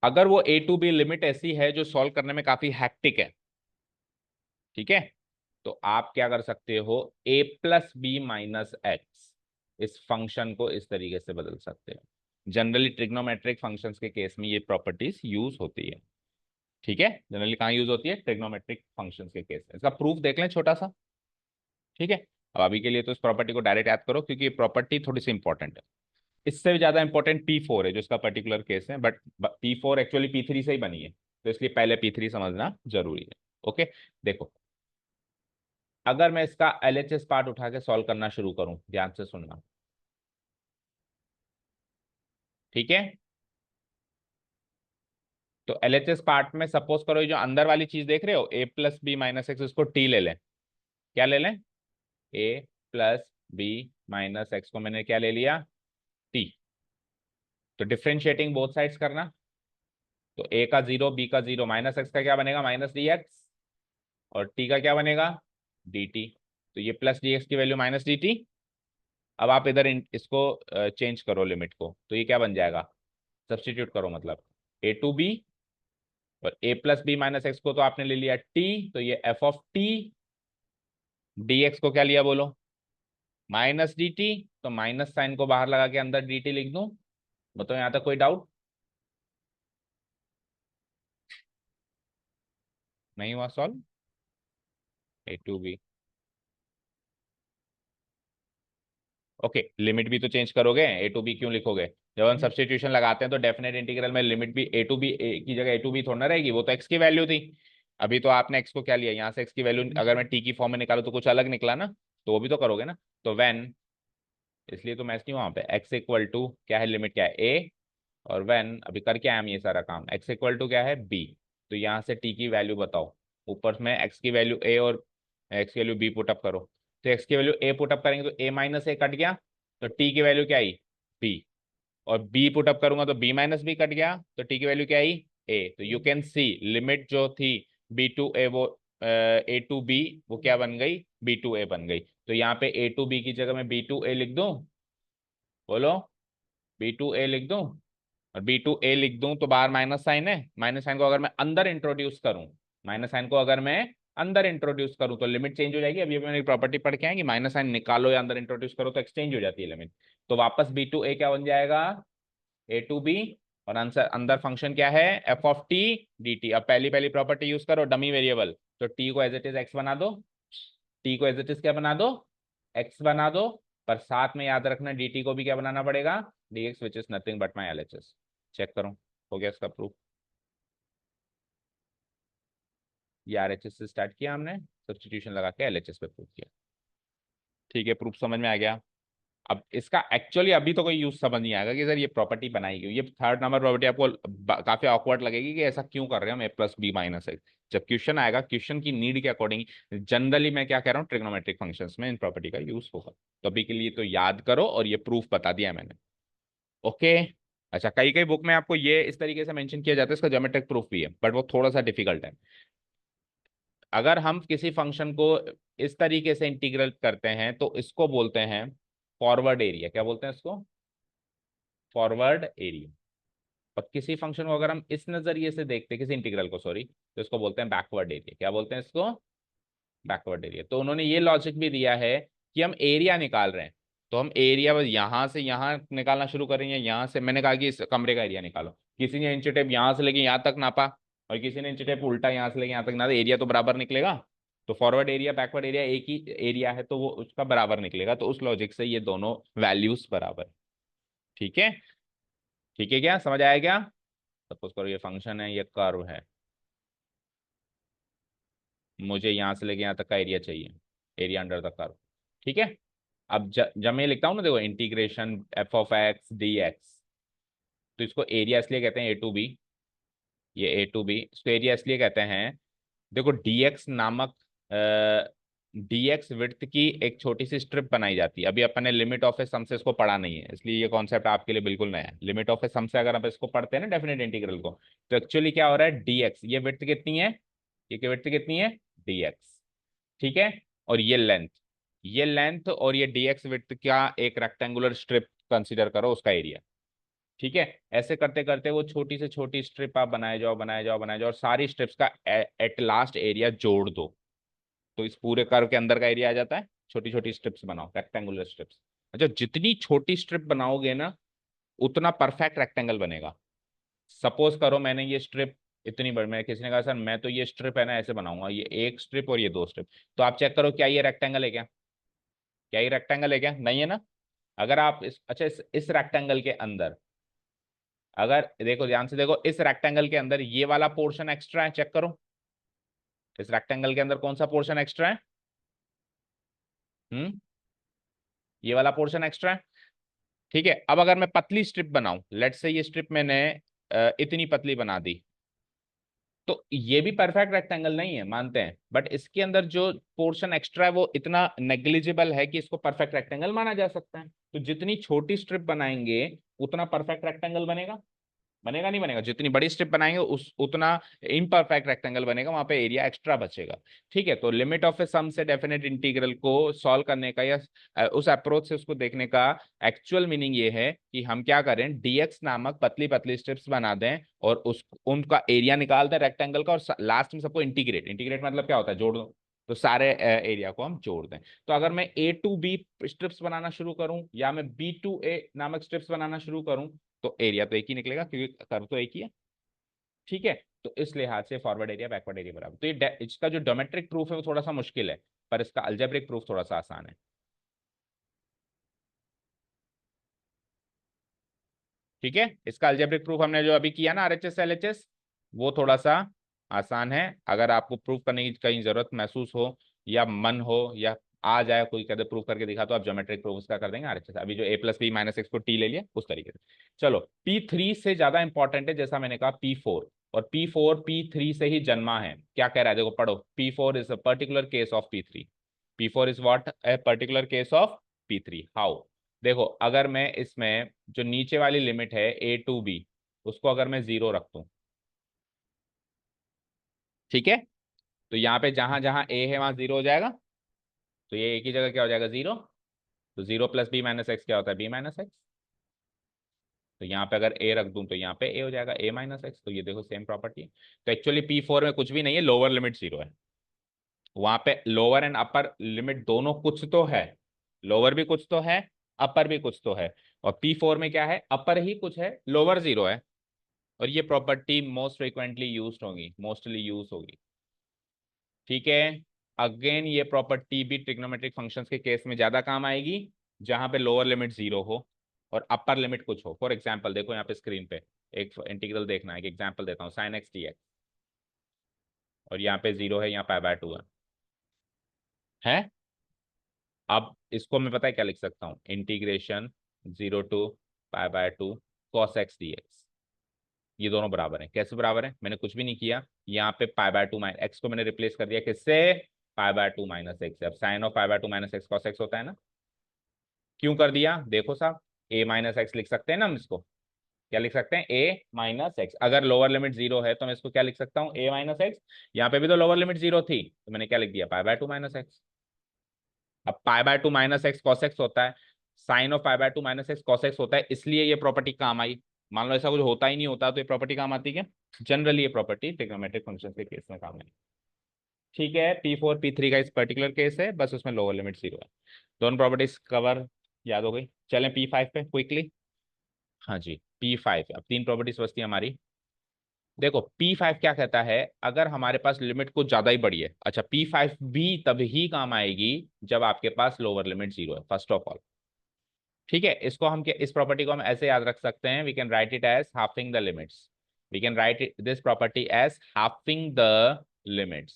अगर वो ए टू बी लिमिट ऐसी है जो सॉल्व करने में काफी हैक्टिक है, ठीक है, तो आप क्या कर सकते हो, ए प्लस बी माइनस एक्स, इस फंक्शन को इस तरीके से बदल सकते हो। जनरली ट्रिग्नोमेट्रिक फंक्शंस के केस में ये प्रॉपर्टीज यूज होती है, ठीक है, जनरली कहाँ यूज होती है, ट्रिग्नोमेट्रिक फंक्शंस के केस में। इसका प्रूफ देख लें छोटा सा, ठीक है। अब अभी के लिए तो इस प्रॉपर्टी को डायरेक्ट याद करो, क्योंकि ये प्रॉपर्टी थोड़ी सी इंपॉर्टेंट है, इससे भी ज्यादा इंपॉर्टेंट P4 है जो इसका पर्टिकुलर केस है, बट P4 एक्चुअली P3 से ही बनी है, तो इसलिए पहले P3 समझना जरूरी है, ओके। देखो, अगर मैं इसका एलएचएस पार्ट उठा के सॉल्व करना शुरू करूं, ध्यान से सुनना, ठीक है, तो एलएचएस पार्ट में सपोज करो ये जो अंदर वाली चीज देख रहे हो ए प्लस बी माइनस एक्स, उसको टी ले लें, क्या ले लें, ए प्लस बी माइनस एक्स को मैंने क्या ले लिया, टी, तो डिफ्रेंशिएटिंग बोथ साइड्स करना, तो ए का 0 बी का 0, माइनस एक्स का क्या बनेगा, माइनस डी एक्स, और टी का क्या बनेगा, डी टी, तो ये प्लस डी एक्स की वैल्यू माइनस डी टी। अब आप इधर इसको चेंज करो लिमिट को, तो ये क्या बन जाएगा, सब्सटीट्यूट करो मतलब, ए टू बी, और ए प्लस बी माइनस एक्स को तो आपने ले लिया टी, तो ये F of T, D x को क्या लिया बोलो, माइनस डी टी, तो माइनस साइन को बाहर लगा के अंदर डी टी लिख दूं, बताओ यहाँ तक कोई डाउट नहीं हुआ solve, a to b, okay, limit भी तो चेंज करोगे, ए टू बी क्यों लिखोगे, जब हम सब्स्टिट्यूशन लगाते हैं तो डेफिनेट इंटीग्रल में लिमिट भी ए टू बी, ए की जगह ए टू बी थोड़ा ना रहेगी, वो तो एक्स की वैल्यू थी, अभी तो आपने एक्स को क्या लिया, यहाँ से एक्स की वैल्यू अगर मैं टी की फॉर्म में निकालू तो कुछ अलग निकला ना, तो वो भी तो करोगे ना, तो व्हेन, इसलिए तो मैच नहीं वहां पे, एक्स इक्वल टू क्या है, लिमिट क्या है ए, और व्हेन, अभी करके आए हम ये सारा काम, एक्स इक्वल टू क्या है बी, तो यहाँ से टी की वैल्यू बताओ, ऊपर में एक्स की वैल्यू ए और एक्स की वैल्यू बी पुटअप करो, तो एक्स की वैल्यू ए पुटअप करेंगे तो ए माइनस ए कट गया, तो टी की वैल्यू क्या आई, बी, और बी पुटअप करूंगा तो बी माइनस बी कट गया, तो टी की वैल्यू क्या आई, ए, तो यू कैन सी लिमिट जो थी बी टू ए, वो ए टू बी, वो क्या बन गई, बी टू ए बन गई, तो यहाँ पे ए टू बी की जगह मैं बी टू ए लिख दूं, बोलो, बी टू ए लिख दूं, और बी टू ए लिख दूं तो बाहर माइनस साइन है, माइनस साइन को अगर मैं अंदर इंट्रोड्यूस करूं, माइनस साइन को अगर मैं अंदर इंट्रोड्यूस करूं तो लिमिट चेंज हो जाएगी, अभी मैंने प्रॉपर्टी पढ़ के आएंगे, माइनस साइन निकालो या अंदर इंट्रोड्यूस करो तो एक्सचेंज हो जाती है लिमिट, तो वापस बी टू ए क्या बन जाएगा, ए टू बी, और आंसर अंदर फंक्शन क्या है, f of T D T, अब पहली पहली प्रॉपर्टी यूज करो, डमी वेरिएबल, तो टी को एज इट इज एक्स बना दो, टी को एज इट इज क्या बना दो, एक्स बना दो, पर साथ में याद रखना dt को भी क्या बनाना पड़ेगा, dx which is nothing but my LHS, check करो, हो गया इसका प्रूफ, ये आरएचएस से स्टार्ट किया हमने, सब्स्टिट्यूशन लगा के एलएचएस पे प्रूफ किया। ठीक है, प्रूफ समझ में आ गया। अब इसका एक्चुअली अभी तो कोई यूज समझ नहीं आएगा कि सर ये प्रॉपर्टी बनाई क्यों। ये थर्ड नंबर प्रॉपर्टी आपको काफी ऑकवर्ड लगेगी कि ऐसा क्यों कर रहे हैं हम, a+b-x। जब क्वेश्चन आएगा, क्वेश्चन की नीड के अकॉर्डिंग जनरली मैं क्या कह रहा हूँ, ट्रिग्नोमेट्रिक फंक्शंस में इन प्रॉपर्टी का यूज होगा। तो अभी के लिए तो याद करो, और ये प्रूफ बता दिया मैंने। ओके। अच्छा, कई कई बुक में आपको ये इस तरीके से मेंशन किया जाता है, इसका ज्योमेट्रिक प्रूफ भी है, बट वो थोड़ा सा डिफिकल्ट है। अगर हम किसी फंक्शन को इस तरीके से इंटीग्रेट करते हैं तो इसको बोलते हैं फॉरवर्ड एरिया। क्या बोलते हैं इसको? Forward area. और किसी फंक्शन को अगर हम इस नजरिए से देखते हैं, किसी इंटीग्रल को, सॉरी, तो इसको बोलते हैं बैकवर्ड एरिया। क्या बोलते हैं इसको? Backward area. तो उन्होंने ये लॉजिक भी दिया है कि हम एरिया निकाल रहे हैं, तो हम एरिया बस यहां से यहां निकालना शुरू करेंगे। यहां से मैंने कहा कि इस कमरे का एरिया निकालो, किसी ने इंच टेप यहां से लेके यहां तक नापा, और किसी ने इंच टेप उल्टा यहां से लेके यहां तक नापा, एरिया तो बराबर निकलेगा। तो फॉरवर्ड एरिया बैकवर्ड एरिया एक ही एरिया है, तो वो उसका बराबर निकलेगा। तो उस लॉजिक से ये दोनों वैल्यूज बराबर है। ठीक है। ठीक है, क्या समझ आया क्या? सपोज करो ये फंक्शन है, ये कर्व है, मुझे यहां से लेके यहां तक का एरिया चाहिए, एरिया अंडर द कर्व। ठीक है। अब जब मैं लिखता हूँ ना, देखो, इंटीग्रेशन f(x)dx, तो इसको एरिया इसलिए कहते हैं a to b। ये a to b, इसको एरिया इसलिए कहते हैं, देखो dx नामक dx विड्थ की एक छोटी सी स्ट्रिप बनाई जाती है। अभी अपन ने लिमिट ऑफ ए सम से इसको पढ़ा नहीं है, इसलिए ये कॉन्सेप्ट आपके लिए बिल्कुल नया है। लिमिट ऑफ ए सम से अगर आप इसको पढ़ते हैं ना, डेफिनेट इंटीग्रल को, तो एक्चुअली क्या हो रहा है, dx, ये विड्थ कितनी है, ये विड्थ कितनी है, dx। ठीक है। और ये लेंथ और ये dx विड्थ का एक रेक्टेंगुलर स्ट्रिप कंसीडर करो, उसका एरिया। ठीक है। ऐसे करते करते वो छोटी से छोटी स्ट्रिप आप बनाए जाओ, बनाए जाओ, बनाए जाओ, और सारी स्ट्रिप्स का एट लास्ट एरिया जोड़ दो, तो इस पूरे कर्व के अंदर का एरिया आ जाता है। छोटी छोटी स्ट्रिप्स बनाओ, रेक्टेंगुलर स्ट्रिप्स। अच्छा, जितनी छोटी स्ट्रिप बनाओगे ना, उतना परफेक्ट रेक्टेंगल बनेगा। सपोज करो मैंने ये स्ट्रिप इतनी बड़ी, मैं किसी ने कहा सर मैं तो ये स्ट्रिप है ना ऐसे बनाऊंगा, ये एक स्ट्रिप और ये दो स्ट्रिप, तो आप चेक करो क्या ये रेक्टेंगल है क्या? क्या ये रेक्टेंगल है क्या? नहीं है ना। अगर आप अच्छा, इस रेक्टेंगल के अंदर, अगर देखो ध्यान से देखो, इस रेक्टेंगल के अंदर ये वाला पोर्शन एक्स्ट्रा है, चेक करो, इस रेक्टेंगल के अंदर कौन सा पोर्शन एक्स्ट्रा है? हम्म, ये वाला पोर्शन एक्स्ट्रा है। ठीक है। अब अगर मैं पतली स्ट्रिप बनाऊं, लेट से ये स्ट्रिप मैंने इतनी पतली बना दी, तो ये भी परफेक्ट रेक्टेंगल नहीं है, मानते हैं, बट इसके अंदर जो पोर्शन एक्स्ट्रा है वो इतना नेग्लिजिबल है कि इसको परफेक्ट रेक्टेंगल माना जा सकता है। तो जितनी छोटी स्ट्रिप बनाएंगे, उतना परफेक्ट रेक्टेंगल बनेगा। बनेगा नहीं बनेगा? जितनी बड़ी स्ट्रिप बनाएंगे उस उतना इम्परफेक्ट रेक्टेंगल बनेगा, वहां पे एरिया एक्स्ट्रा बचेगा। ठीक है। तो लिमिट ऑफ ए सम से डेफिनेट इंटीग्रल को सॉल्व करने का, या उस अप्रोच से उसको देखने का एक्चुअल मीनिंग ये है कि हम क्या करें, dx नामक पतली पतली स्ट्रिप्स बना दें, और उस उनका एरिया निकाल दें रेक्टेंगल का, और लास्ट में सबको इंटीग्रेट, इंटीग्रेट मतलब क्या होता है, जोड़ दो। तो सारे एरिया को हम जोड़ दें। तो अगर मैं a to b स्ट्रिप्स बनाना शुरू करूं, या मैं b to a नामक स्ट्रिप्स बनाना शुरू करूं, तो एरिया तो एक ही निकलेगा, क्योंकि कर्व तो एक ही है। ठीक है। तो इस लिहाज से फॉरवर्ड एरिया बैकवर्ड एरिया बराबर। तो ये इसका जो डोमेट्रिक प्रूफ है वो थोड़ा सा मुश्किल है, पर इसका अलजेब्रिक प्रूफ थोड़ा सा आसान है। ठीक है। इसका अलजेब्रिक प्रूफ हमने जो अभी किया ना, आरएचएस एलएचएस, वो थोड़ा सा आसान है। अगर आपको प्रूफ करने की कहीं जरूरत महसूस हो, या मन हो, या आ जाए कोई कहते प्रूफ करके दिखा, तो आप ज्योमेट्रिक प्रूफ उसका कर देंगे आरएचएस। अभी जो a+b-x को टी ले लिया, उस तरीके से। चलो, P3 से ज्यादा इंपॉर्टेंट है, जैसा मैंने कहा P4, और P4 P3 से ही जन्मा है। क्या कह रहा है देखो, पढ़ो। P4 is a particular case of P3। P4 is what, a particular case of P3। How? देखो, अगर मैं इसमें जो नीचे वाली लिमिट है a to b, उसको अगर मैं 0 रख दूं, ठीक है, तो यहाँ पे जहां जहां a है वहां 0 हो जाएगा, तो ये एक ही जगह क्या हो जाएगा, 0। तो 0+b-x क्या होता है, b-x। तो यहाँ पे अगर a रख दूं तो यहाँ पे a हो जाएगा a-x। तो ये देखो सेम प्रॉपर्टी है। तो एक्चुअली P4 में कुछ भी नहीं है, लोअर लिमिट 0 है। वहां पे लोअर एंड अपर लिमिट दोनों कुछ तो है, लोअर भी कुछ तो है, अपर भी कुछ तो है। और P4 में क्या है, अपर ही कुछ है, लोअर 0 है। और ये प्रॉपर्टी मोस्ट फ्रिक्वेंटली यूज होगी, मोस्टली यूज होगी। ठीक है। अगेन ये प्रॉपर्टी भी ट्रिग्नोमेट्रिक फंक्शंस के केस में ज्यादा काम आएगी, जहां पे लोअर लिमिट 0 हो और अपर लिमिट कुछ हो। फॉर एग्जाम्पल देखो यहाँ पे स्क्रीन पे एक इंटीग्रल देखना है, एक एग्जाम्पल देता हूँ, sin x dx, और यहाँ पे 0 है, यहाँ पे पाई/2 है। अब इसको मैं पता है क्या लिख सकता हूँ, integration 0 to π/2 cos x dx। ये दोनों बराबर हैं। कैसे बराबर हैं? मैंने कुछ भी नहीं किया, यहाँ पे π/2 माइनस एक्स को मैंने रिप्लेस कर दिया किससे, π/2 माइनस एक्स। अब sine of π/2 minus X cos x होता है ना। क्यों कर दिया देखो साहब, a माइनस एक्स लिख सकते हैं ना हम इसको। क्या लिख सकते हैं, a माइनस एक्स। अगर लोअर लिमिट 0 है तो मैं इसको क्या लिख सकता हूँ, a माइनस एक्स। यहाँ पे भी तो लोअर लिमिट 0 थी, तो मैंने क्या लिख दिया, π/2 माइनस एक्स। अब π/2 माइनस एक्स कॉस एक्स होता है, sine of π/2 minus X cos X होता है, इसलिए ये प्रॉपर्टी काम आई। मान लो ऐसा कुछ होता ही नहीं होता तो ये प्रॉपर्टी काम आती क्या? जनरली ये प्रॉपर्टी ट्रिग्नोमेट्रिक फंक्शन के केस में काम आई। ठीक है, P4 P3 का इस पर्टिकुलर केस है, बस उसमें लोअर लिमिट 0 है। दोनों प्रॉपर्टीज कवर याद हो गई। चलें P5 पे क्विकली। हाँ जी, P5 अब तीन प्रॉपर्टीज बचती है हमारी। देखो P5 क्या कहता है, अगर हमारे पास लिमिट कुछ ज्यादा ही बड़ी है। अच्छा, P5 भी तभी काम आएगी जब आपके पास लोअर लिमिट 0 है, फर्स्ट ऑफ ऑल। ठीक है, इसको हम इस प्रॉपर्टी को हम ऐसे याद रख सकते हैं, we can write it as halving the limits. We can write it this property as halving the limits.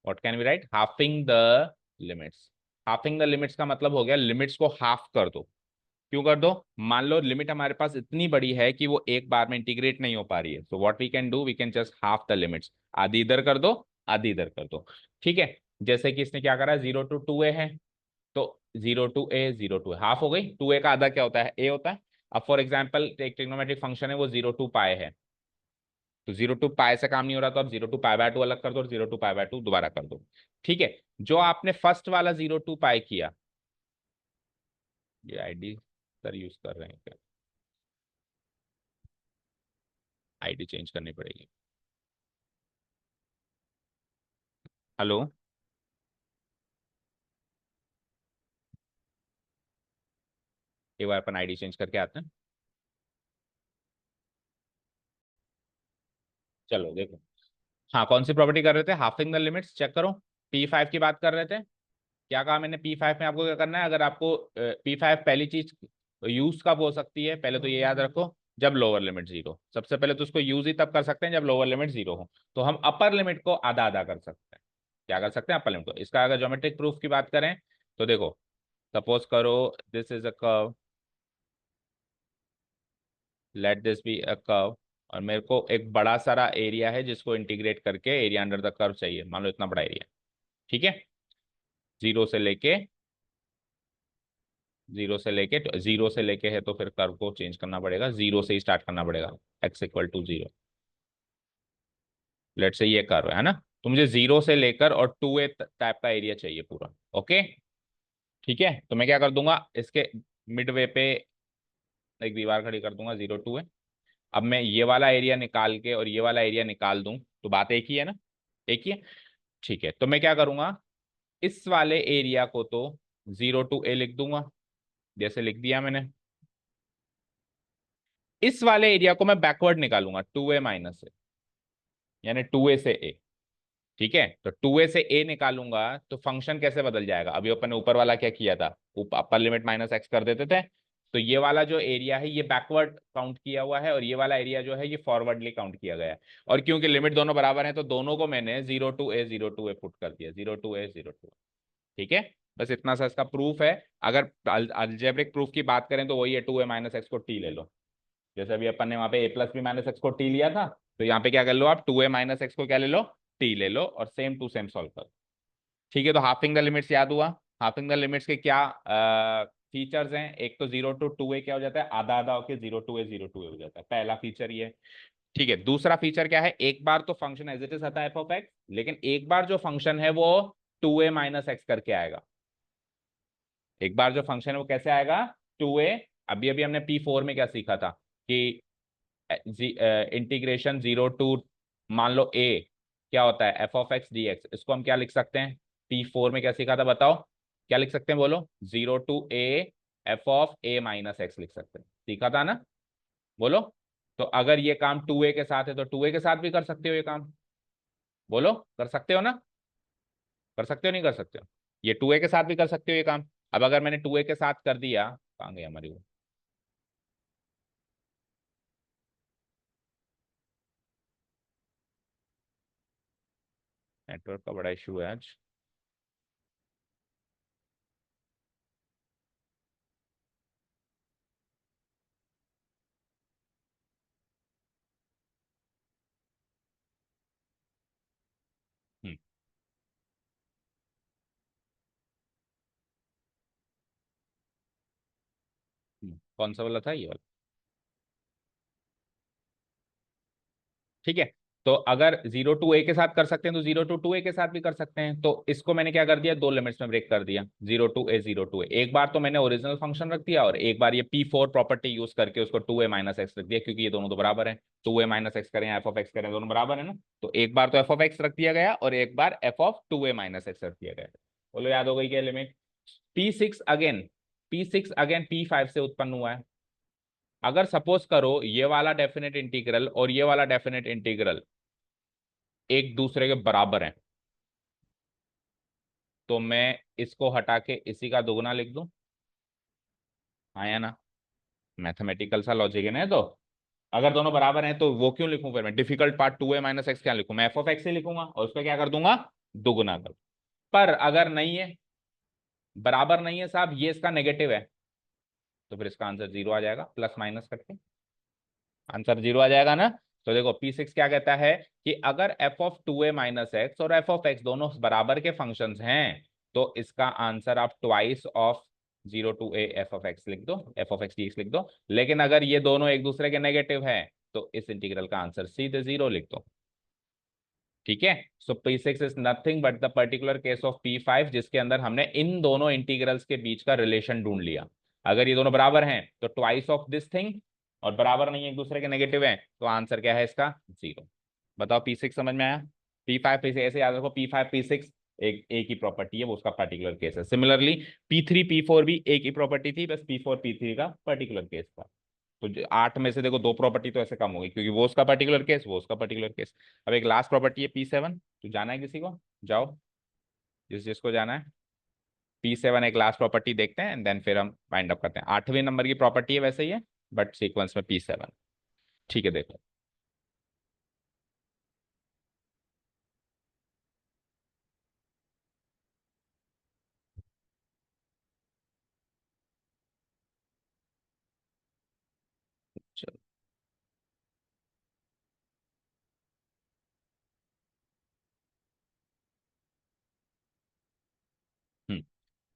What can we write, halving the limits. Halving the limits का मतलब हो गया लिमिट्स को हाफ कर दो। क्यों कर दो? मान लो लिमिट हमारे पास इतनी बड़ी है कि वो एक बार में इंटीग्रेट नहीं हो पा रही है, so what we can do, we can just half the limits. आधी इधर कर दो, आधी इधर कर दो। ठीक है, जैसे कि इसने क्या करा, 0 to 2a है, तो 0 to a 0 to a half हो गई। 2a का आधा क्या होता है, a होता है। अब फॉर एग्जाम्पल एक ट्रिग्नोमेट्रिक फंक्शन है वो 0 to π है, तो 0 to π से काम नहीं हो रहा, तो आप 0 to π/2 अलग कर दो और 0 to π/2 दोबारा कर दो। ठीक है, जो आपने फर्स्ट वाला 0 to π किया, ये आईडी सर यूज कर रहे हैं क्या? आईडी चेंज करनी पड़ेगी। हेलो, एक बार अपन आईडी चेंज करके आते हैं। चलो देखो, हाँ कौन सी प्रॉपर्टी कर रहे थे, हाफिंग द लिमिट्स। चेक करो, P5 की बात कर रहे थे। क्या कहा मैंने, P5 में आपको क्या करना है, अगर आपको P5 पहली चीज यूज कब हो सकती है, पहले तो ये याद रखो, जब लोअर लिमिट 0। सबसे पहले तो उसको यूज ही तब कर सकते हैं जब लोअर लिमिट 0 हो। तो हम अपर लिमिट को आधा आधा कर सकते हैं। क्या कर सकते हैं, अपर लिमिट को। इसका अगर ज्योमेट्रिक प्रूफ की बात करें तो देखो, सपोज करो this is a curve, let this be a curve, और मेरे को एक बड़ा सारा एरिया है जिसको इंटीग्रेट करके एरिया अंडर द कर्व चाहिए। मान लो इतना बड़ा एरिया। ठीक है, जीरो से लेके, जीरो से लेके है तो फिर कर्व को चेंज करना पड़ेगा, जीरो से ही स्टार्ट करना पड़ेगा। x = 0, लेट से ये कर्व है ना। तो मुझे जीरो से लेकर और 2a टाइप का एरिया चाहिए पूरा। ओके, ठीक है, तो मैं क्या कर दूंगा, इसके मिडवे पे एक दीवार खड़ी कर दूंगा, 0 to a। अब मैं ये वाला एरिया निकाल के और ये वाला एरिया निकाल दूं तो बात एक ही है ना, एक ही है। ठीक है, तो मैं क्या करूंगा, इस वाले एरिया को तो 0 to a लिख दूंगा, जैसे लिख दिया मैंने। इस वाले एरिया को मैं बैकवर्ड निकालूंगा, 2a माइनस ए, यानी 2a से a। ठीक है, तो 2a से a निकालूंगा तो फंक्शन कैसे बदल जाएगा, अभी अपन ने ऊपर वाला क्या किया था, अपर लिमिट माइनस एक्स कर देते थे। तो ये वाला जो एरिया है ये बैकवर्ड काउंट किया हुआ है, और ये वाला एरिया जो है ये फॉरवर्डली काउंट किया गया है। और क्योंकि लिमिट दोनों बराबर है तो दोनों को मैंने 0 to a पुट कर दिया, 0 to a 0 to a। ठीक है, बस इतना सा इसका प्रूफ है। अगर अलजेब्रिक प्रूफ की बात करें तो वही है, 2a माइनस एक्स को टी ले लो। जैसे अभी अपन ने वहां पे a+b माइनस एक्स को टी लिया था, तो यहाँ पे क्या कर लो आप, 2a माइनस एक्स को क्या ले लो, टी ले लो, और सेम टू सेम सॉल्व करो। ठीक है, तो हाफिंग द लिमिट्स याद हुआ। हाफिंग द लिमिट्स के क्या फीचर्स हैं, एक तो 0 to 2a क्या हो जाता है, आधा आधा होके 0 to a हो जाता है, पहला फीचर ये है। ठीक है, दूसरा फीचर क्या है, एक बार तो फंक्शन एज इट इज आता है f(x), लेकिन एक बार जो फंक्शन है वो 2a माइनस एक्स करके आएगा। एक बार जो फंक्शन है वो कैसे आएगा, 2a। अभी अभी हमने P4 में क्या सीखा था कि इंटीग्रेशन 0 to, मान लो a क्या होता है, f(x) dx, इसको हम क्या लिख सकते हैं, P4 में क्या सीखा था बताओ, क्या लिख सकते हैं बोलो, 0 to a f(a minus x) लिख सकते हैं, सीखा था ना, बोलो। तो अगर ये काम 2a के साथ है तो 2a के साथ भी कर सकते हो ये काम, बोलो, कर सकते हो ना, कर सकते हो नहीं कर सकते हो, ये 2a के साथ भी कर सकते हो ये काम। अब अगर मैंने 2a के साथ कर दिया, कहाँ गई हमारी वो, नेटवर्क का बड़ा इशू है आज। कौन सा वाला था, ये वाला। ठीक है। तो अगर 0 to a के साथ कर सकते हैं तो 0 to 2a के साथ भी कर सकते हैं। तो इसको मैंने क्या कर दिया, दो लिमिट्स में ब्रेक कर दिया, 0 to a 0 to a। एक बार तो मैंने ओरिजिनल फंक्शन रख दिया और एक बार ये P4 प्रॉपर्टी यूज करके उसको 2a माइनस एक्स रख दिया, क्योंकि ये दोनों तो बराबर है। 2a माइनस एक्स करें एफ ऑफ एक्स करें, दोनों बराबर है ना। तो एक बार तो एफ ऑफ एक्स रख दिया गया और एक बार F of 2a minus X रख दिया गया। बोलो याद हो गई क्या लिमिट। P6 अगेन P5 से उत्पन्न हुआ है। अगर सपोज करो ये वाला डेफिनेट इंटीग्रल और ये वाला डेफिनेट इंटीग्रल एक दूसरे के बराबर हैं, तो मैं इसको हटा के इसी का दोगुना लिख दूं। हाँ या ना। मैथमेटिकल सा लॉजिक है ना। तो अगर दोनों बराबर हैं तो वो क्यों लिखूं, फिर मैं difficult part 2a minus x क्या लिखूं, मैं एफ ऑफ एक्स ही लिखूंगा और उसका क्या कर दूंगा, दोगुना कर। पर अगर नहीं है, बराबर नहीं है साहब, ये इसका नेगेटिव है, तो फिर इसका आंसर जीरो आ जाएगा, प्लस माइनस करके आंसर जीरो आ जाएगा ना। तो देखो P6 क्या कहता है कि अगर F of 2a minus x और एफ ऑफ एक्स दोनों बराबर के फंक्शंस हैं, तो इसका आंसर आप twice of 0 to a F of X लिख दो, एफ ऑफ एक्स लिख दो। लेकिन अगर ये दोनों एक दूसरे के नेगेटिव है, तो इस इंटीग्रल का आंसर सीधे जीरो लिख दो। ठीक है। सो P6 is nothing but the particular case of P5, जिसके अंदर हमने इन दोनों इंटीग्रल्स के बीच का रिलेशन ढूंढ लिया। अगर ये दोनों बराबर हैं तो ट्वाइस ऑफ दिस थिंग, और बराबर नहीं है, एक दूसरे के नेगेटिव हैं, तो आंसर क्या है इसका, जीरो। बताओ P6 समझ में आया। P5 P6 ऐसे याद रखो, P5 P6 एक ही प्रॉपर्टी है, वो उसका पर्टिकुलर केस है। सिमिलरली P3 P4 भी एक ही प्रॉपर्टी थी, बस P4 P3 का पर्टिकुलर केस था। तो 8 में से देखो दो प्रॉपर्टी तो ऐसे कम हो गई, क्योंकि वो उसका पर्टिकुलर केस, वो उसका पर्टिकुलर केस। अब एक लास्ट प्रॉपर्टी है P7, तो जाना है किसी को, जाओ जिसको जाना है। P7 एक लास्ट प्रॉपर्टी देखते हैं एंड देन फिर हम वाइंड अप करते हैं। 8वें नंबर की प्रॉपर्टी है वैसे ही है, बट सीक्वेंस में P7। ठीक है, देखो। चलो।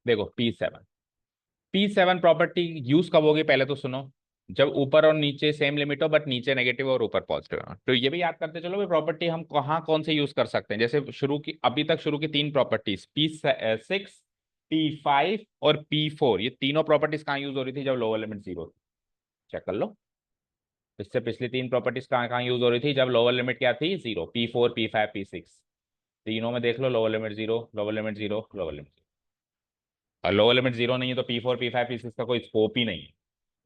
देखो P7 प्रॉपर्टी यूज कब होगी, पहले तो सुनो। जब ऊपर और नीचे सेम लिमिट हो, बट नीचे नेगेटिव और ऊपर पॉजिटिव हो। तो ये भी याद करते चलो, प्रॉपर्टी हम कहाँ कौन से यूज कर सकते हैं। जैसे शुरू की, अभी तक शुरू की तीन प्रॉपर्टीज P6 P5 और P4, ये तीनों प्रॉपर्टीज कहाँ यूज हो रही थी, जब लोअर लिमिट जीरो थी। चेक कर लो। इससे पिछली तीन प्रॉपर्टीज कहाँ कहाँ यूज हो रही थी, जब लोअर लिमिट क्या थी, जीरो। P4 P5 P6, तीनों में देख लो, lower limit zero, lower limit zero, lower limit. और लोअर लिमिट जीरो नहीं है तो P4 P5 P6 का कोई स्कोप ही नहीं है,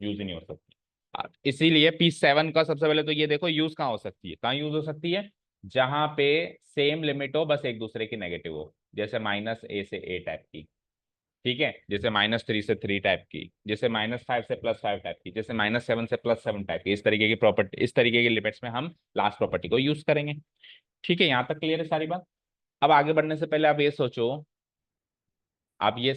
यूज ही नहीं हो सकती। इसीलिए P7 का सबसे पहले तो ये देखो यूज कहाँ हो सकती है, कहाँ यूज हो सकती है, जहां पे सेम लिमिट हो, बस एक दूसरे की नेगेटिव हो। जैसे -a से a टाइप की, ठीक है, जैसे -3 से 3 टाइप की, जैसे -5 से +5 टाइप की, जैसे -7 से +7 टाइप की। इस तरीके की प्रॉपर्टी, इस तरीके की लिमिट्स में हम लास्ट प्रॉपर्टी को यूज करेंगे। ठीक है, यहाँ तक क्लियर है सारी बात। अब आगे बढ़ने से पहले आप ये सोचो, आप ये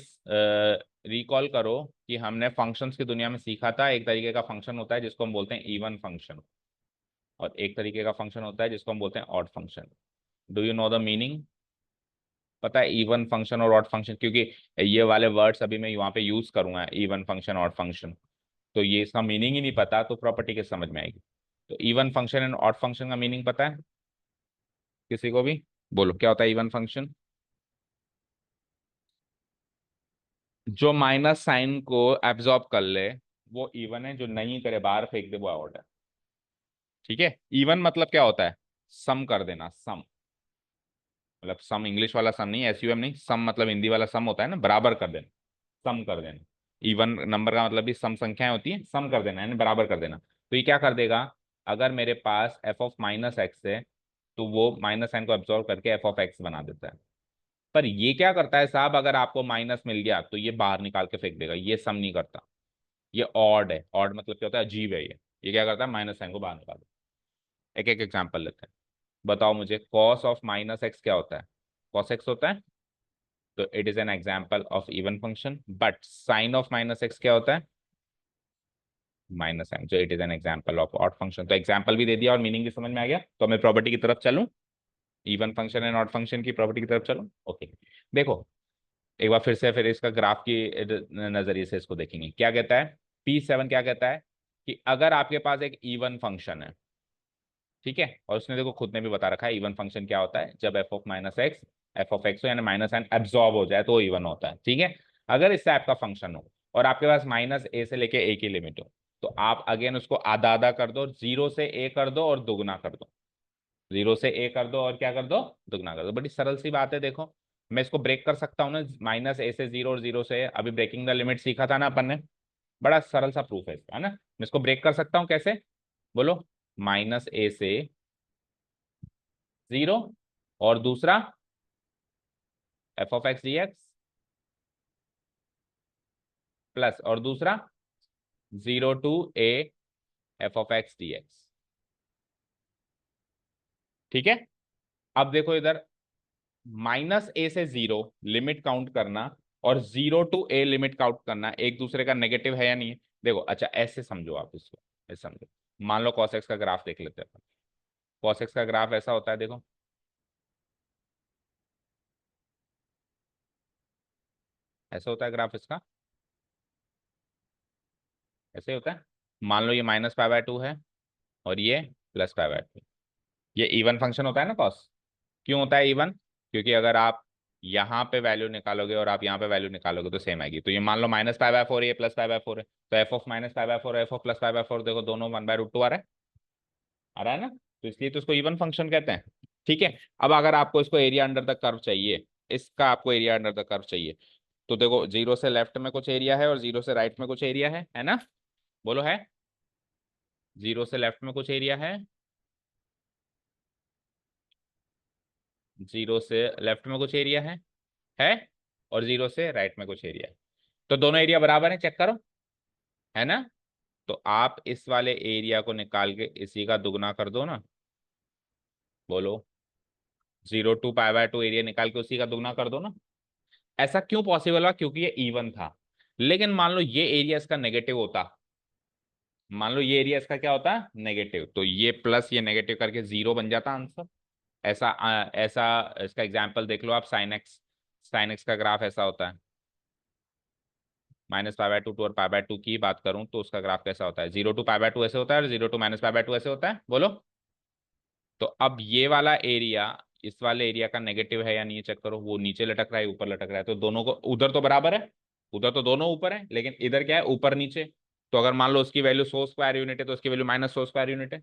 रिकॉल करो कि हमने फंक्शंस की दुनिया में सीखा था, एक तरीके का फंक्शन होता है जिसको हम बोलते हैं इवन फंक्शन, और एक तरीके का फंक्शन होता है जिसको हम बोलते हैं odd function. Do you know the meaning. पता है इवन फंक्शन और ऑड फंक्शन, क्योंकि ये वाले वर्ड्स अभी मैं यहाँ पे यूज करूंगा, इवन फंक्शन ऑड फंक्शन, तो ये इसका मीनिंग ही नहीं पता तो प्रॉपर्टी कैसे समझ में आएगी। तो even function and odd function का मीनिंग पता है किसी को भी, बोलो क्या होता है इवन फंक्शन। जो माइनस साइन को एब्जॉर्ब कर ले वो इवन है, जो नहीं करे बाहर फेंक दे वो ऑड है। ठीक है। इवन मतलब क्या होता है, सम कर देना, सम। मतलब सम इंग्लिश वाला सम नहीं, SUM नहीं, सम मतलब हिंदी वाला सम होता है ना, बराबर कर देना, सम कर देना। इवन नंबर का मतलब भी सम संख्याएं होती है, सम कर देना यानी बराबर कर देना। तो ये क्या कर देगा, अगर मेरे पास एफ ऑफ माइनस एक्स है, तो वो माइनस साइन को एब्जॉर्व करके एफ ऑफ एक्स बना देता है। पर ये क्या करता है साहब, अगर आपको माइनस मिल गया तो ये बाहर निकाल के फेंक देगा, ये सम नहीं करता। ये ऑड है, ऑड मतलब क्या होता है, अजीब है ये क्या करता है, माइनस साइन को बाहर निकाल देता है। एक एक एग्जाम्पल लेते हैं। बताओ मुझे, कॉस ऑफ माइनस एक्स क्या होता है, कॉस एक्स होता है, तो it is an example of even function. But sine of minus x क्या होता है, माइनस साइन, जो it is an example of odd function. तो एग्जाम्पल भी दे दिया और मीनिंग भी समझ में आ गया, तो मैं प्रॉपर्टी की तरफ चलूं, even function and odd function की प्रॉपर्टी की तरफ चलूं। ओके, देखो एक बार फिर से, फिर इसका ग्राफ की नजरिए से इसको देखेंगे। क्या कहता है P7 क्या कहता है कि अगर आपके पास एक इवन फंक्शन है, ठीक है, और उसने देखो खुद ने भी बता रखा है इवन फंक्शन क्या होता है, जब F of minus x F of x हो यानी माइनस एन एब्जॉर्ब हो जाए तो इवन होता है, ठीक है। अगर इस टाइप का फंक्शन हो और आपके पास माइनस ए से लेके ए की लिमिट हो, तो आप अगेन उसको आधा आधा कर दो, जीरो से ए कर दो और दुगना कर दो, जीरो से ए कर दो और क्या कर दो, दुगना कर दो। बड़ी सरल सी बात है, देखो मैं इसको ब्रेक कर सकता हूँ ना, माइनस ए से जीरो और जीरो से ए, अभी ब्रेकिंग द लिमिट सीखा था ना अपन ने, बड़ा सरल सा प्रूफ है इसका, है ना। मैं इसको ब्रेक कर सकता हूँ कैसे, बोलो, माइनस ए से जीरो और दूसरा f of x D x plus और दूसरा zero to a f of x D x, ठीक है। अब देखो इधर माइनस ए से जीरो लिमिट काउंट करना और zero to a limit count करना एक दूसरे का नेगेटिव है या नहीं है, देखो अच्छा ऐसे समझो आप इसको, ऐसे समझो, मान लो cos x का ग्राफ देख लेते हैं। cos x का ग्राफ ऐसा होता है, देखो ऐसे होता है ग्राफ इसका, ऐसे होता है। मान लो ये माइनस पाई बाय टू है और ये प्लस पाई बाय टू, ये इवन फंक्शन होता है ना कॉस। क्यों होता है इवन, क्योंकि अगर आप यहाँ पे वैल्यू निकालोगे और आप यहाँ पे वैल्यू निकालोगे तो सेम आएगी। तो ये मान लो माइनस पाई बाय फोर, ये प्लस पाई बाय फोर है, तो F of minus pi by four F of plus pi by four देखो दोनों वन बाय रूट टू आ रहा है, आ रहा है ना, तो इसलिए तो इसको इवन फंक्शन कहते हैं, ठीक है। अब अगर आपको इसको एरिया अंडर द कर्व चाहिए, इसका आपको एरिया अंडर द कर्व चाहिए, तो देखो जीरो से लेफ्ट में कुछ एरिया है और जीरो से राइट में कुछ एरिया है ना, बोलो है, जीरो से लेफ्ट में कुछ एरिया जीरो से लेफ्ट में कुछ एरिया है और जीरो से राइट में कुछ एरिया है, तो दोनों एरिया बराबर है, चेक करो, है ना। तो आप इस वाले एरिया को निकाल के इसी का दुगना कर दो ना, बोलो, zero to pi by two area निकाल के उसी का दुगना कर दो ना। ऐसा क्यों पॉसिबल हुआ, क्योंकि ये इवन था। लेकिन मान लो ये एरिया इसका नेगेटिव होता, मान लो ये एरिया इसका क्या होता है नेगेटिव, तो ये प्लस ये नेगेटिव करके जीरो बन जाता आंसर। ऐसा ऐसा इसका एग्जाम्पल देख लो आप, साइन एक्स का ग्राफ ऐसा होता है, माइनस पाई बाय टू और पाई बाय टू की बात करूं तो उसका ग्राफ कैसा होता है, zero to pi by two ऐसे होता है और zero to minus pi by two ऐसे होता है, बोलो। तो अब ये वाला एरिया इस वाले एरिया का नेगेटिव है या नहीं चेक करो, वो नीचे लटक रहा है ऊपर लटक रहा है, तो दोनों को उधर तो बराबर है, उधर तो दोनों ऊपर है, लेकिन इधर क्या है ऊपर नीचे। तो अगर मान लो उसकी वैल्यू सौ स्क्वायर यूनिट है तो उसकी वैल्यू माइनस सौ स्क्वायर यूनिट है,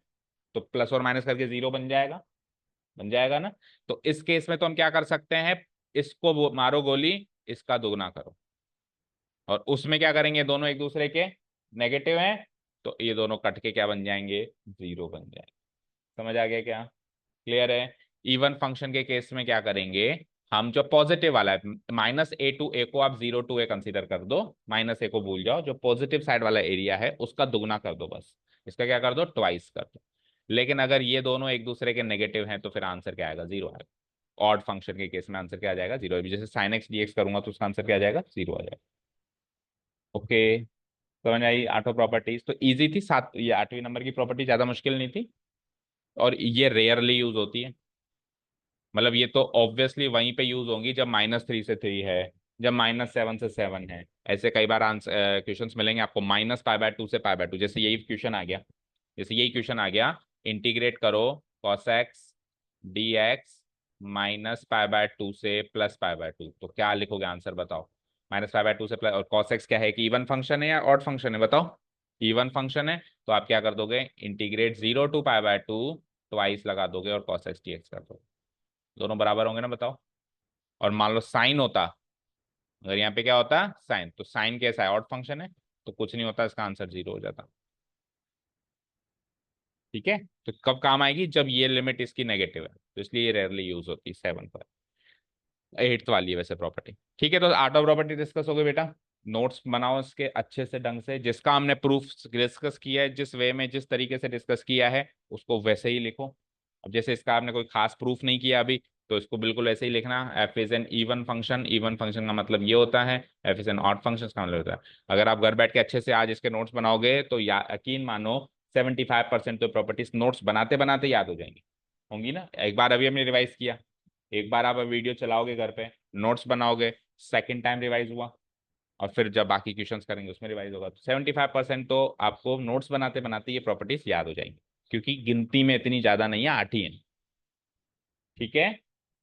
तो प्लस और माइनस करके जीरो बन जाएगा ना। तो इस केस में तो हम क्या कर सकते हैं, इसको मारो गोली, इसका दुगना करो, और उसमें क्या करेंगे, दोनों एक दूसरे के नेगेटिव हैं, तो ये दोनों कट के क्या बन जाएंगे, जीरो बन जाएंगे। समझ आ गया क्या, क्लियर है। इवन फंक्शन के केस में क्या करेंगे, हम जो पॉजिटिव वाला है माइनस ए टू ए को आप जीरो टू ए कंसीडर कर दो, माइनस ए को भूल जाओ, जो पॉजिटिव साइड वाला एरिया है उसका दुगना कर दो बस, इसका क्या कर दो, ट्वाइस कर दो। लेकिन अगर ये दोनों एक दूसरे के नेगेटिव हैं तो फिर आंसर क्या आएगा, जीरो आएगा। ऑड फंक्शन के केस में आंसर क्या आ जाएगा, जीरो। जैसे साइन एक्स डीएक्स करूंगा तो उसका आंसर क्या आ जाएगा, जीरो आ जाएगा। ओके, समझ आई आठों प्रॉपर्टीज, तो इजी थी, सात ये आठवीं नंबर की प्रॉपर्टी ज्यादा मुश्किल नहीं थी, और ये रेयरली यूज होती है। मतलब ये तो ऑब्वियसली वहीं पे यूज होंगी जब माइनस थ्री से थ्री है, जब माइनस सेवन से सेवन है, ऐसे कई बार आंसर क्वेश्चंस मिलेंगे आपको माइनस पाई बाय टू से पाई बाय टू, जैसे यही क्वेश्चन आ गया, जैसे यही क्वेश्चन आ गया, इंटीग्रेट करो cos x dx minus pi by to से प्लस पाई बाय टू, तो क्या लिखोगे आंसर बताओ। माइनस पाई बाय टू से प्लस, और cos x क्या है कि इवन फंक्शन है या ऑड फंक्शन है, बताओ। इवन फंक्शन है, तो आप क्या कर दोगे, integrate zero to pi by two twice लगा दोगे और cos x dx कर दोगे, दोनों बराबर होंगे ना, बताओ। और मान लो साइन होता, अगर यहाँ पे क्या होता साइन, तो साइन कैसा है, ऑड फंक्शन है, तो कुछ नहीं होता, इसका आंसर जीरो हो जाता, ठीक है। तो कब काम आएगी, जब ये लिमिट इसकी नेगेटिव है, तो इसलिए ये रेयरली यूज होती है सेवन पर। एट्थ वाली है वैसे प्रॉपर्टी, ठीक है। तो आठ प्रॉपर्टी डिस्कस हो गई बेटा, नोट्स बनाओ इसके अच्छे से ढंग से, जिसका हमने प्रूफ डिस्कस किया है, जिस वे में जिस तरीके से डिस्कस किया है उसको वैसे ही लिखो। अब जैसे इसका आपने कोई खास प्रूफ नहीं किया अभी, तो इसको बिल्कुल ऐसे ही लिखना, F is an even function, even function का मतलब ये होता है, F is an odd function का मतलब होता है। अगर आप घर बैठ के अच्छे से आज इसके नोट्स बनाओगे तो यकीन मानो 75% तो प्रॉपर्टीज नोट्स बनाते बनाते याद हो जाएंगी, होंगी ना। एक बार अभी हमने रिवाइज किया, एक बार आप वीडियो चलाओगे घर पे, नोट्स बनाओगे, सेकंड टाइम रिवाइज हुआ, और फिर जब बाकी क्वेश्चंस करेंगे उसमें रिवाइज होगा। तो 75% तो आपको नोट्स बनाते बनाते ये प्रॉपर्टीज याद हो जाएंगी, क्योंकि गिनती में इतनी ज्यादा नहीं है, 8 ही है। ठीक है।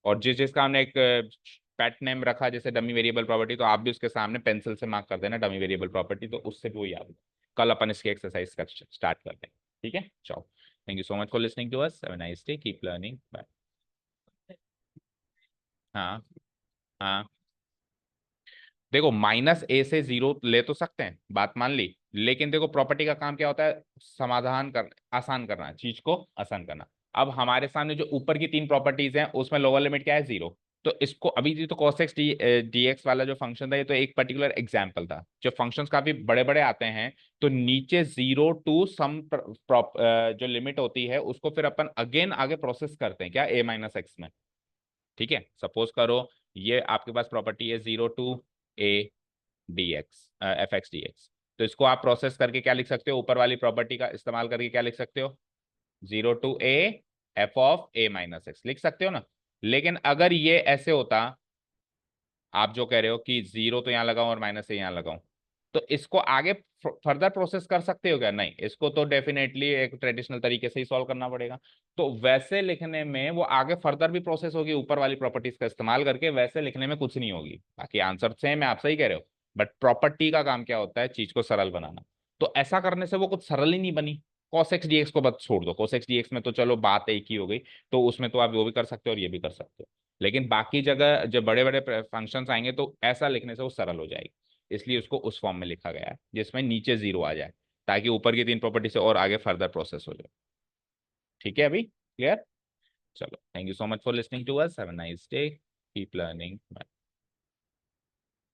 और जिस जिसका हमने एक पेट नेम रखा जैसे डमी वेरिएबल प्रॉपर्टी, तो आप भी उसके सामने पेंसिल से मार्क कर देना डमी वेरिएबल प्रॉपर्टी, तो उससे भी वो याद हो। कल अपन इसकी एक्सरसाइज का स्टार्ट करते हैं। ठीक है, चलो। Thank you so much for listening to us, have a nice day, keep learning, bye. हाँ। हाँ, देखो -a से 0 ले तो सकते हैं, बात मान ली, लेकिन देखो प्रॉपर्टी का काम क्या होता है, समाधान कर, आसान करना, चीज को आसान करना। अब हमारे सामने जो ऊपर की 3 प्रॉपर्टीज हैं उसमें लोअर लिमिट क्या है, 0। तो इसको अभी ये तो cos x dx वाला जो फंक्शन था, ये तो एक पर्टिकुलर एग्जाम्पल था। जब फंक्शंस काफी बड़े बड़े आते हैं तो नीचे 0 टू सम जो लिमिट होती है उसको फिर अपन अगेन आगे प्रोसेस करते हैं क्या, a-x में। ठीक है, सपोज करो ये आपके पास प्रॉपर्टी है 0 to a dx, f(x) dx। तो इसको आप प्रोसेस करके क्या लिख सकते हो, ऊपर वाली प्रॉपर्टी का इस्तेमाल करके क्या लिख सकते हो, 0 टू a f(a-x) लिख सकते हो ना। लेकिन अगर ये ऐसे होता, आप जो कह रहे हो कि 0 तो यहाँ लगाऊं और -a यहाँ लगाऊं, तो इसको आगे फर्दर प्रोसेस कर सकते हो क्या, नहीं, इसको तो डेफिनेटली एक ट्रेडिशनल तरीके से ही सॉल्व करना पड़ेगा। तो वैसे लिखने में वो आगे फर्दर भी प्रोसेस होगी ऊपर वाली प्रॉपर्टीज का इस्तेमाल करके, वैसे लिखने में कुछ नहीं होगी, बाकी आंसर सेम है, आप सही कह रहे हो। बट प्रॉपर्टी का काम क्या होता है, चीज को सरल बनाना। तो ऐसा करने से वो कुछ सरल ही नहीं बनी। cos x dx को बस छोड़ दो, cos x dx में तो चलो बात एक ही हो गई, तो उसमें तो आप वो भी कर सकते हो और ये भी कर सकते हो। लेकिन बाकी जगह जब बड़े बड़े फंक्शंस आएंगे तो ऐसा लिखने से वो सरल हो जाएगी, इसलिए उसको उस फॉर्म में लिखा गया है जिसमें नीचे 0 आ जाए, ताकि ऊपर की 3 प्रॉपर्टी से और आगे फर्दर प्रोसेस हो जाए। ठीक है, अभी क्लियर। चलो, thank you so much for listening to us, have a nice day, keep learning, bye.